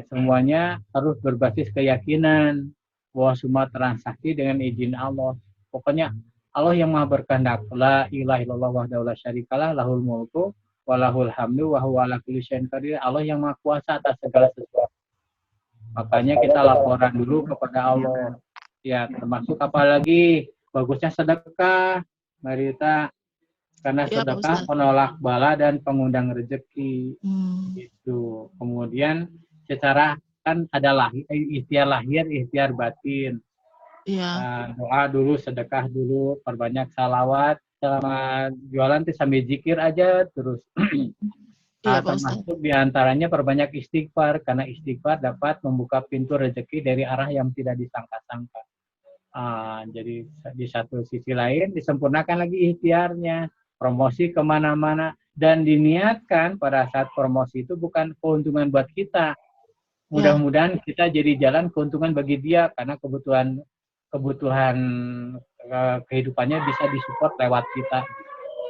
Semuanya harus berbasis keyakinan bahwa semua transaksi dengan izin Allah. Pokoknya Allah yang maha berkehendak. La ilaha illallah wahdahu la syarikalah lahul mulku wa lahul hamdu wa huwa ala kulli syai'in qadir. Allah yang maha kuasa atas segala sesuatu. Makanya kita laporan dulu kepada Allah. Ya, termasuk apalagi bagusnya sedekah, Mbak Rita. Karena sedekah penolak bala dan pengundang rezeki. Gitu. Kemudian secara kan ada ikhtiar lahir, ikhtiar batin. Doa dulu, sedekah dulu, perbanyak salawat. Selama jualan sambil zikir aja terus. Termasuk diantaranya perbanyak istighfar, karena istighfar dapat membuka pintu rezeki dari arah yang tidak disangka-sangka. Jadi di satu sisi lain disempurnakan lagi ikhtiarnya, promosi kemana-mana, dan diniatkan pada saat promosi itu bukan keuntungan buat kita. Mudah-mudahan kita jadi jalan keuntungan bagi dia, karena kebutuhan kehidupannya bisa disupport lewat kita.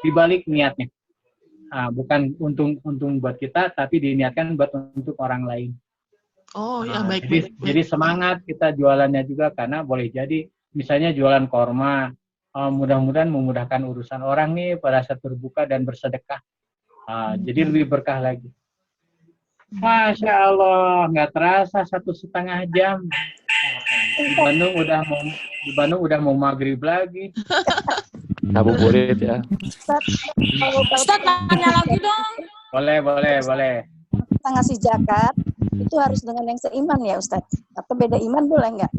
Dibalik niatnya. Bukan untung buat kita, tapi diniatkan buat untuk orang lain. Baik. Jadi semangat kita jualannya juga, karena boleh jadi misalnya jualan korma, mudah-mudahan memudahkan urusan orang nih pada saat berbuka dan bersedekah. Jadi lebih berkah lagi. Masya Allah, nggak terasa 1,5 jam. Di Bandung udah mau maghrib lagi. Ngabuburit ya. Ustaz, nanya lagi dong. Boleh. Kita ngasih zakat, itu harus dengan yang seiman ya Ustaz? Atau beda iman boleh nggak?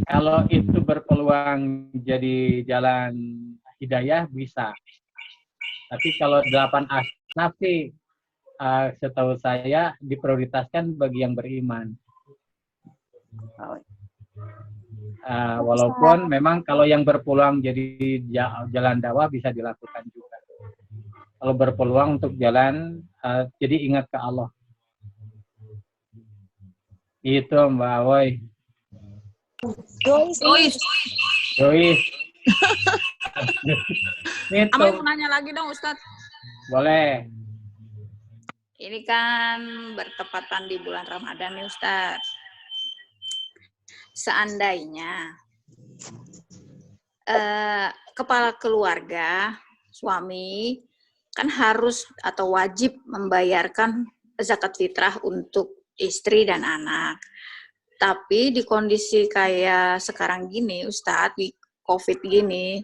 Kalau itu berpeluang jadi jalan hidayah, bisa. Tapi kalau 8 asnaf sih, setahu saya diprioritaskan bagi yang beriman. Walaupun memang kalau yang berpeluang jadi jalan dakwah bisa dilakukan juga. Kalau berpeluang untuk jalan, jadi ingat ke Allah. Itu Mbak Woy. Jois. Amal mau nanya lagi dong Ustaz. Boleh. Ini kan bertepatan di bulan Ramadan nih Ustaz. Seandainya kepala keluarga, suami, kan harus atau wajib membayarkan zakat fitrah untuk istri dan anak. Tapi di kondisi kayak sekarang gini, Ustadz, di COVID gini,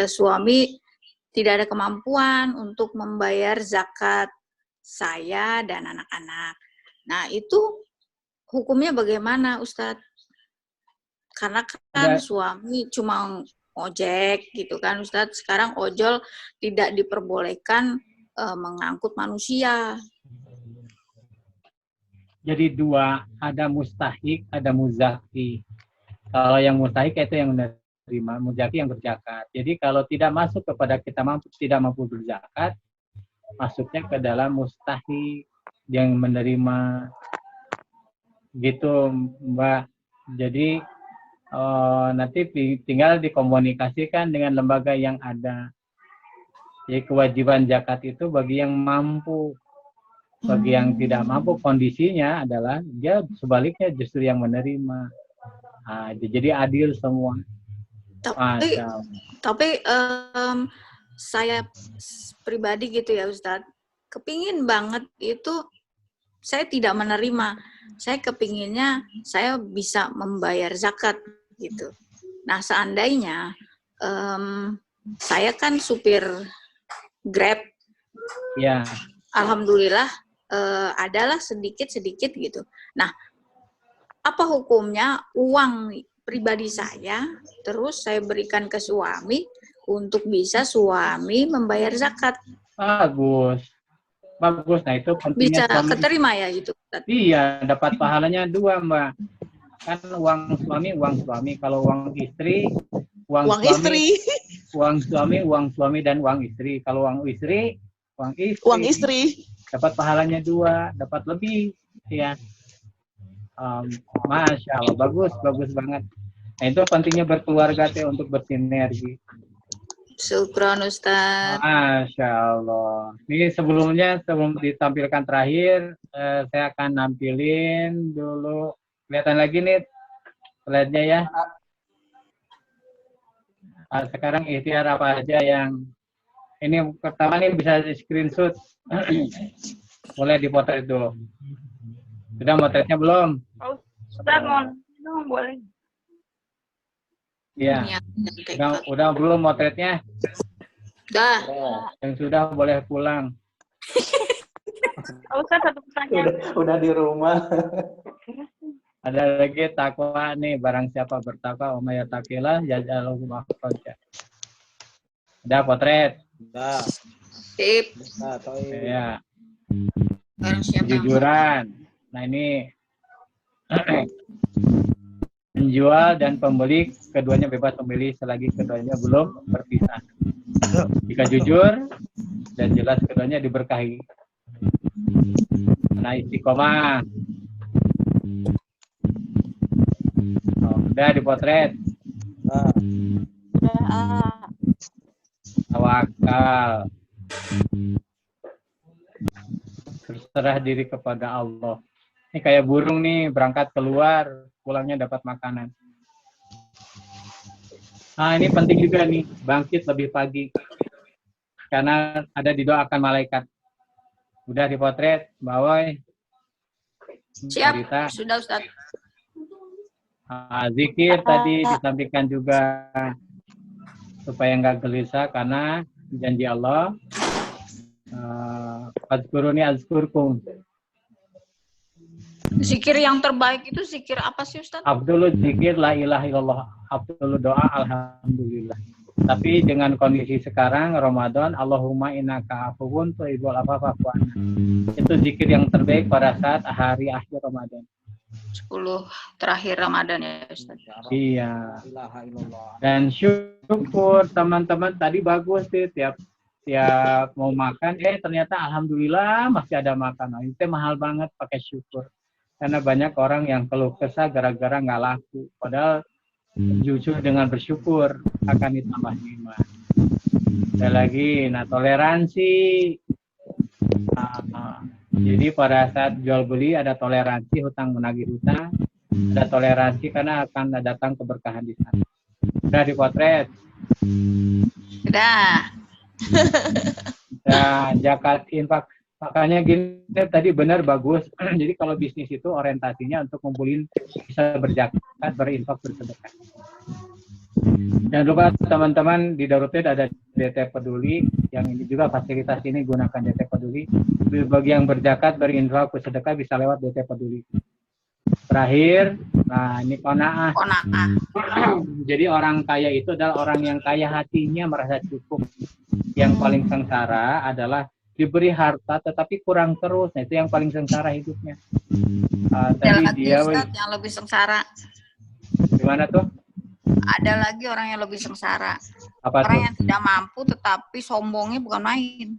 suami tidak ada kemampuan untuk membayar zakat saya dan anak-anak. Nah, itu hukumnya bagaimana, Ustadz? Karena kan suami cuma ojek gitu kan, Ustadz. Sekarang ojol tidak diperbolehkan mengangkut manusia. Jadi dua, ada mustahik, ada muzaki. Kalau yang mustahik itu yang menerima, muzaki yang berzakat. Jadi kalau tidak masuk kepada kita tidak mampu berzakat, masuknya ke dalam mustahik yang menerima. Gitu Mbak. Jadi nanti tinggal dikomunikasikan dengan lembaga yang ada. Jadi kewajiban zakat itu bagi yang mampu. Bagi yang tidak mampu, kondisinya adalah dia sebaliknya justru yang menerima. Jadi adil semua. Tapi saya pribadi gitu ya Ustadz, kepingin banget itu saya tidak menerima. Saya kepinginnya saya bisa membayar zakat gitu. Nah seandainya saya kan supir Grab. Ya. Alhamdulillah adalah sedikit-sedikit gitu. Nah, apa hukumnya uang pribadi saya, terus saya berikan ke suami untuk bisa suami membayar zakat? Bagus. Nah itu bisa keterima ya gitu. Iya, dapat pahalanya 2 Mbak. Kan uang suami. Kalau uang istri, uang suami, istri. uang suami dan uang istri. Kalau uang istri dapat pahalanya 2, dapat lebih ya. Masya Allah, bagus banget. Nah, itu pentingnya berkeluarga teh untuk bersinergi. Syukron Ustaz. Masya Allah. Ini sebelum ditampilkan terakhir, saya akan nampilin dulu. Kelihatan lagi nih slide-nya ya. Sekarang ikhtiar apa aja yang ini pertama nih bisa di screenshot. Boleh dipotret dulu. Sudah motretnya belum? Ustaz, mohon boleh. Iya. Udah belum motretnya? Udah. Yang sudah boleh pulang. Ustaz, satu pertanyaan. Udah di rumah. Ada lagi takwa nih, barang siapa bertakwa umayatakilah jazalahu makhraja. Udah potret? Udah. Sip. Ya. Kejujuran. Nah ini penjual dan pembeli keduanya bebas memilih selagi keduanya belum berpisah. Jika jujur dan jelas keduanya diberkahi. Nah istiqomah. Udah dipotret. Tawakal. Berserah diri kepada Allah. Ini kayak burung nih, berangkat keluar, pulangnya dapat makanan. Nah, ini penting juga nih, bangkit lebih pagi. Karena ada didoakan malaikat. Udah dipotret, Mbak. Siap, sudah Ustaz. Zikir tadi disampaikan juga supaya nggak gelisah karena janji Allah. Azkuruni azkurkum. Zikir yang terbaik itu zikir apa sih Ustaz? Abdullah zikir la ilaha illallah. Abdullah doa alhamdulillah. Tapi dengan kondisi sekarang Ramadan, Allahumma innaka afuwun tuhibbul afwa fa'fu anna. Itu zikir yang terbaik pada saat hari akhir Ramadan. 10 terakhir Ramadan ya Ustaz. Iya. Dan syukur teman-teman tadi bagus sih tiap mau makan ternyata alhamdulillah masih ada makanan. Itu mahal banget pakai syukur. Karena banyak orang yang keluh kesah gara-gara nggak laku. Padahal jujur dengan bersyukur akan ditambah nikmat. Ada lagi, toleransi. Jadi pada saat jual beli ada toleransi hutang menagih hutang, ada toleransi karena akan datang keberkahan di sana. Sudah dipotret. Sudah. Nah, zakat infak. Makanya gini tadi benar bagus. Jadi kalau bisnis itu orientasinya untuk ngumpulin bisa berzakat, berinfak, bersedekah. Jangan lupa teman-teman di Darutid ada DT Peduli, yang ini juga fasilitas ini gunakan DT Peduli. Bagi yang berzakat, berinfak, bersedekah bisa lewat DT Peduli. Terakhir, nah ini qanaah. Jadi orang kaya itu adalah orang yang kaya hatinya merasa cukup. Yang paling sengsara adalah diberi harta tetapi kurang terus. Nah itu yang paling sengsara hidupnya. Tadi dia yang lebih sengsara. Gimana tuh? Ada lagi orang yang lebih sengsara. Apa orang tuh? yang tidak mampu tetapi sombongnya bukan main.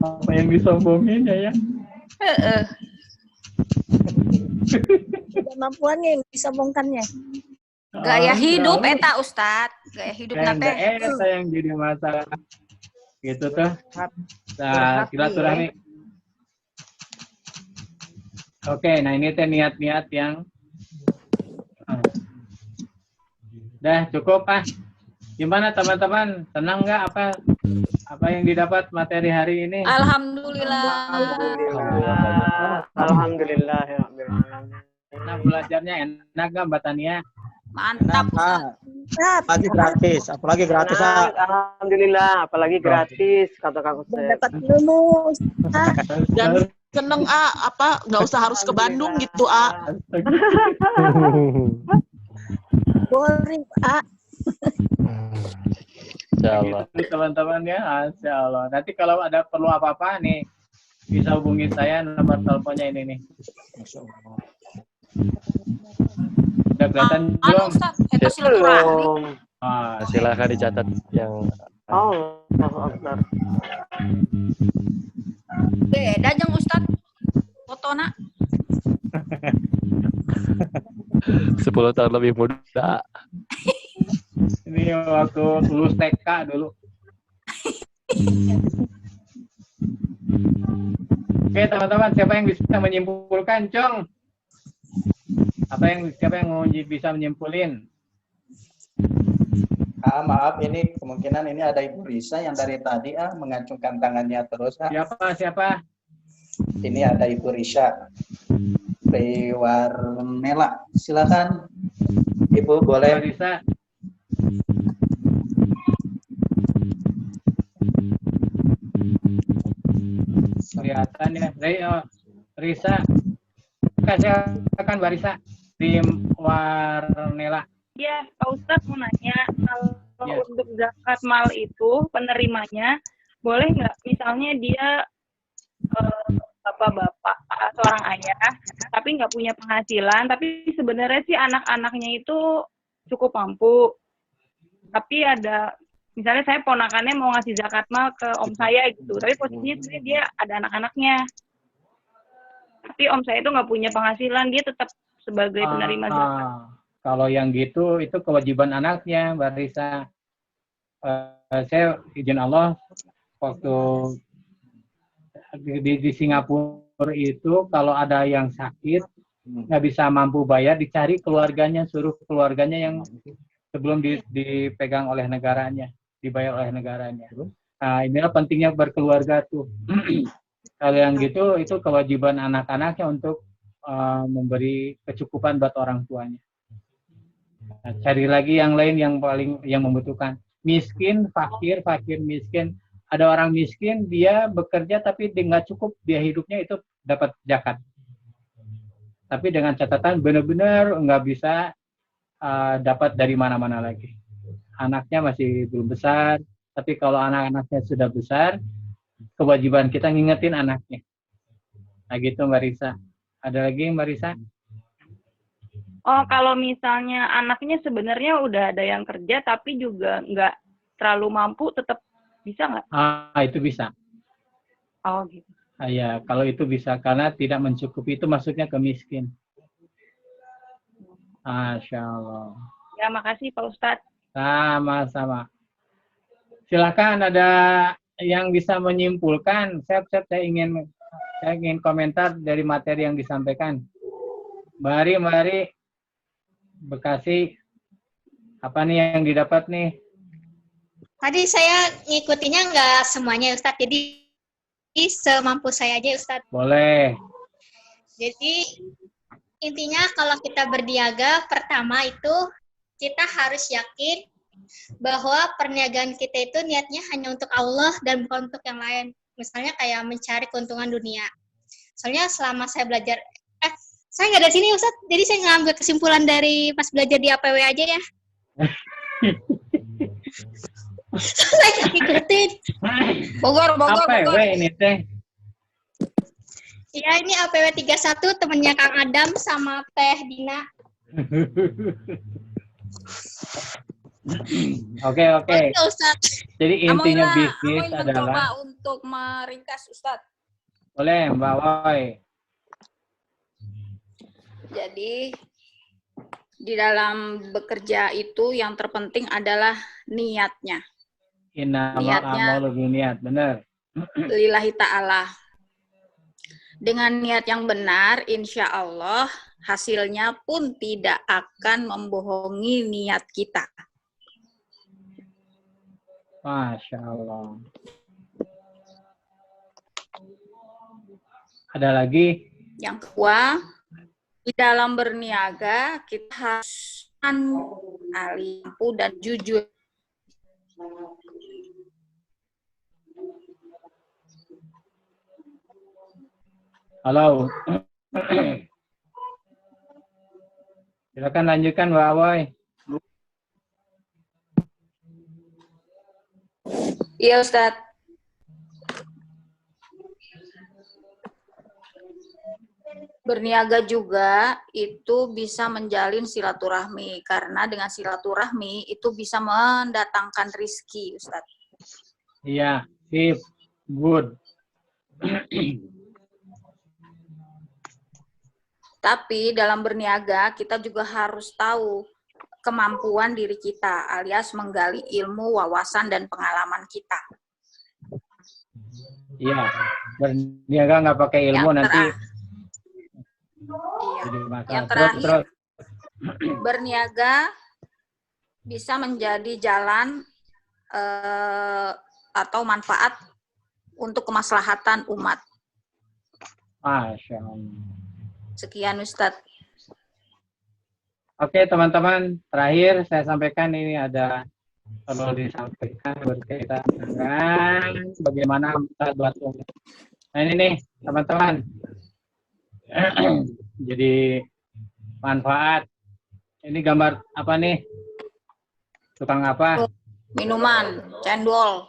Apa yang disombongin ya? Kemampuannya yang disombongkannya. Gaya hidup eta Ustadz. Gaya hidup nate. Eta yang jadi masalah. Gitu tuh. Nah, silaturahmi. Oke, nah ini teh niat-niat yang udah cukup Gimana teman-teman? Senang nggak apa yang didapat materi hari ini? Alhamdulillah. Alhamdulillah. Nah, belajarnya enak nggak Mbak Tania? Mantap. Apalagi gratis, alhamdulillah, apalagi gratis kata Kang Ustaz. Dapat ilmu. Dan seneng nggak usah harus ke Bandung gitu Boring Insyaallah. Teman-teman ya, insyaallah. Nanti kalau ada perlu apa-apa nih bisa hubungi saya, nomor teleponnya ini nih. Udah kelihatan belum? Ustaz, itu silaturahmi. Silakan dicatat yang Akbar. Beda jeung Ustaz. Fotona. 10 tahun lebih muda. Ini waktu lulus TK dulu. Oke teman-teman, siapa yang bisa menyimpulkan, Cong? Siapa yang mau bisa menyimpulin? Maaf, ini kemungkinan ini ada Ibu Risa yang dari tadi mengacungkan tangannya terus. Siapa? Ini ada Ibu Risa Warnela. Silakan, Ibu boleh. Ibu Risa. Kelihatan ya, Risa. Silakan Mbak Risa. Tim Warnela. Ya, Pak Ustadz mau nanya, kalau Ya. untuk zakat mal itu penerimanya boleh nggak? Misalnya dia bapak-bapak, seorang ayah, tapi nggak punya penghasilan, tapi sebenarnya sih anak-anaknya itu cukup mampu. Tapi ada, misalnya saya ponakannya mau ngasih zakat mal ke om saya gitu, tapi posisinya sebenarnya dia ada anak-anaknya. Tapi om saya itu nggak punya penghasilan, dia tetap sebagai penerima zakat. Kalau yang gitu, itu kewajiban anaknya, Mbak Risa. Saya izin Allah, waktu di Singapura itu, kalau ada yang sakit, nggak bisa mampu bayar, dicari keluarganya, suruh keluarganya yang sebelum dipegang oleh negaranya, dibayar oleh negaranya. Nah, inilah pentingnya berkeluarga tuh. Kalau yang gitu, itu kewajiban anak-anaknya untuk memberi kecukupan buat orang tuanya. Nah, cari lagi yang lain yang membutuhkan. Miskin, fakir, miskin. Ada orang miskin, dia bekerja tapi nggak cukup, dia hidupnya itu dapat zakat. Tapi dengan catatan benar-benar nggak bisa dapat dari mana-mana lagi. Anaknya masih belum besar, tapi kalau anak-anaknya sudah besar, kewajiban kita ngingetin anaknya. Nah gitu Mbak Risa. Ada lagi Mbak Risa? Oh, kalau misalnya anaknya sebenarnya udah ada yang kerja, tapi juga nggak terlalu mampu, tetap bisa nggak? Itu bisa. Oh, gitu. Ya, kalau itu bisa, karena tidak mencukupi itu maksudnya ke miskin. Masya Allah. Ya, makasih Pak Ustadz. Sama-sama. Silakan ada yang bisa menyimpulkan. Saya ingin komentar dari materi yang disampaikan. Mbak Ari, Bekasi, apa nih yang didapat nih? Tadi saya ngikutinya nggak semuanya Ustadz, jadi semampu saya aja Ustadz. Boleh. Jadi intinya kalau kita berniaga, pertama itu kita harus yakin bahwa perniagaan kita itu niatnya hanya untuk Allah dan bukan untuk yang lain. Misalnya kayak mencari keuntungan dunia. Soalnya selama saya belajar, saya nggak dari sini Ustadz, jadi saya ngambil kesimpulan dari pas belajar di APW aja ya. Saya ikutin. Bogor. APW ini teh. Iya, ini APW 31, temennya Kang Adam sama Teh Dina. Oke. Jadi intinya bisnis adalah... mencoba untuk meringkas, Ustadz. Boleh, Mbak Woi. Jadi, di dalam bekerja itu yang terpenting adalah niatnya. Niatnya niat, benar. Lillahi ta'ala. Dengan niat yang benar, insya Allah hasilnya pun tidak akan membohongi niat kita. Masya Allah. Ada lagi? Yang kedua, di dalam berniaga kita harus alim dan jujur. Halo. Silakan lanjutkan Mbak Awoy. Iya Ustadz. Berniaga juga itu bisa menjalin silaturahmi, karena dengan silaturahmi itu bisa mendatangkan rizki, Ustadz. Iya, sip, good. Tapi dalam berniaga kita juga harus tahu kemampuan diri kita, alias menggali ilmu, wawasan, dan pengalaman kita. Iya, berniaga nggak pakai ilmu nanti. Yang terakhir, berniaga bisa menjadi jalan atau manfaat untuk kemaslahatan umat. Masya Allah. Sekian Ustadz. Oke teman-teman, terakhir saya sampaikan ini ada perlu disampaikan berkaitan dengan bagaimana kita buat. Nah ini nih teman-teman. Jadi manfaat. Ini gambar apa nih? Tukang apa? Minuman, cendol.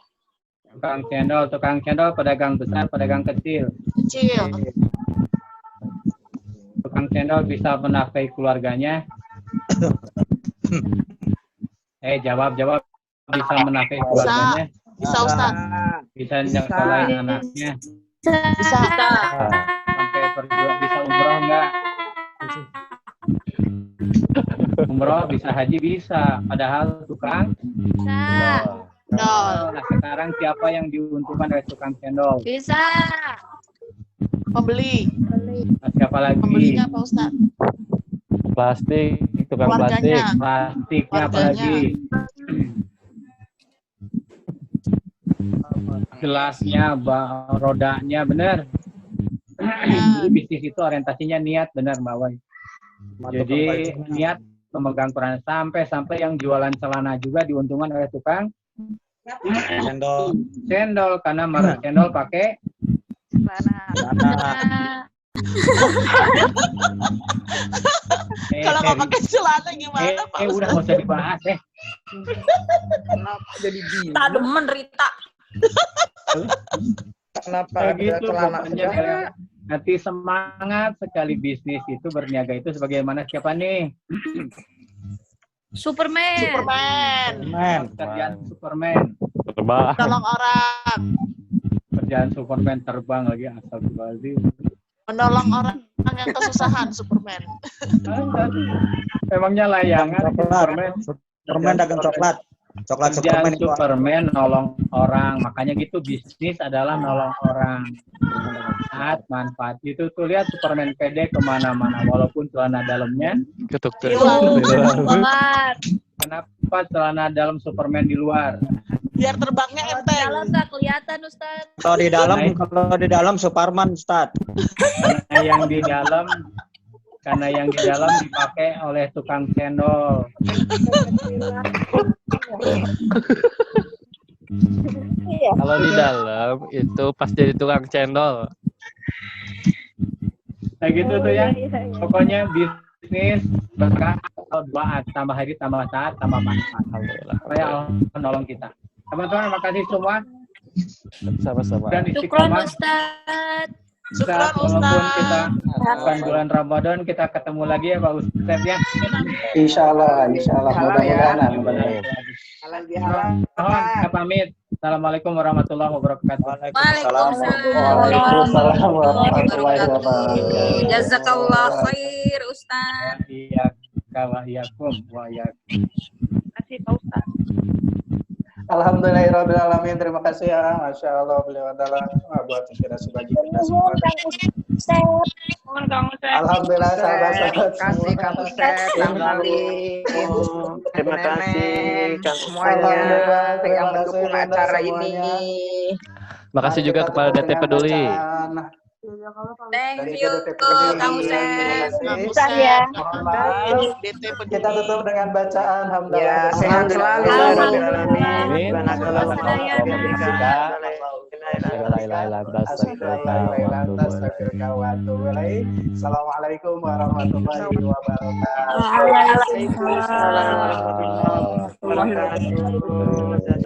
Tukang cendol, pedagang besar, pedagang kecil. Tukang cendol bisa menafkahi keluarganya. Jawab. Bisa menafkahi keluarganya. Bisa Ustaz. Bisa nyekolahin anaknya. Bisa. Sampai perjuang bisa umroh enggak? Umroh bisa, haji bisa. Padahal tukang cendol. Nah sekarang siapa yang diuntungkan dari tukang cendol? Bisa. Pembeli. Nah, siapa lagi? Pembelinya Pak Ustaz. Plastik, tukang Warganya. plastik. Plastiknya apa lagi? Gelasnya, rodanya, benar. Jadi bisnis itu orientasinya niat, benar Mbak Wai. Jadi niat memegang peran sampai yang jualan celana juga diuntungkan oleh tukang cendol karena marah cendol pakai celana. Kalau nggak pakai celana gimana Pak Ustaz? Udah nggak usah dibahas Kenapa jadi bingung? Tak demen Rita. Kenapa ada gitu, celana pokoknya nanti semangat sekali bisnis itu berniaga itu sebagaimana siapa nih? Superman. Kerjaan Superman. Terbang. Tolong orang. Kerjaan Superman terbang lagi, astagfirullahaladzim. Menolong orang yang kesusahan Superman. Emangnya layangan Superman dagang coklat. Coklat Kerjaan Superman itu Superman nolong orang, makanya gitu bisnis adalah nolong orang. Manfaat itu tuh lihat Superman pede kemana-mana walaupun celana dalamnya ketuk Kenapa celana dalam Superman di luar? Biar terbangnya enteng. Dalam nggak kelihatan Ustaz. Kalau di dalam Superman Ustaz. Karena yang di dalam dipakai oleh tukang cendol. Kalau di dalam itu pas jadi tukang cendol. Kayak gitu tuh ya. Pokoknya bisnis berkah doa, tambah hari, tambah saat, tambah manfaat. Alhamdulillah. Supaya Allah menolong kita. Teman-teman, makasih semua. Sama-sama. Dan Syukron Ustaz. Walaupun kita bukan bulan Ramadan, kita ketemu lagi ya Pak Ustaz ya. Insya Allah mudah-mudahan. Mohon pamit. Assalamualaikum warahmatullahi wabarakatuh. Waalaikumsalam warahmatullahi wabarakatuh. Jazakallah khair Ustaz. Iya, kawahiyakum wa yakum. Kasih Pak Ustaz. Alhamdulillahirrahmanirrahim. Terima kasih ya. Masya Allah beliau adalah buat inspirasi bagi kita semua. Alhamdulillah sahabat-sahabat Kasih Kang Ustaz, Kang Ali, Ibu, Terima kasih Kang semuanya yang mendukung acara ini. Makasih juga kepada DT Peduli. Thank you Kang Ustaz. Bisa ya. Kita tutup dengan bacaan hamdalah. Ya, sehat selalu. Assalamualaikum warahmatullahi wabarakatuh. Waalaikumsalam warahmatullahi wabarakatuh.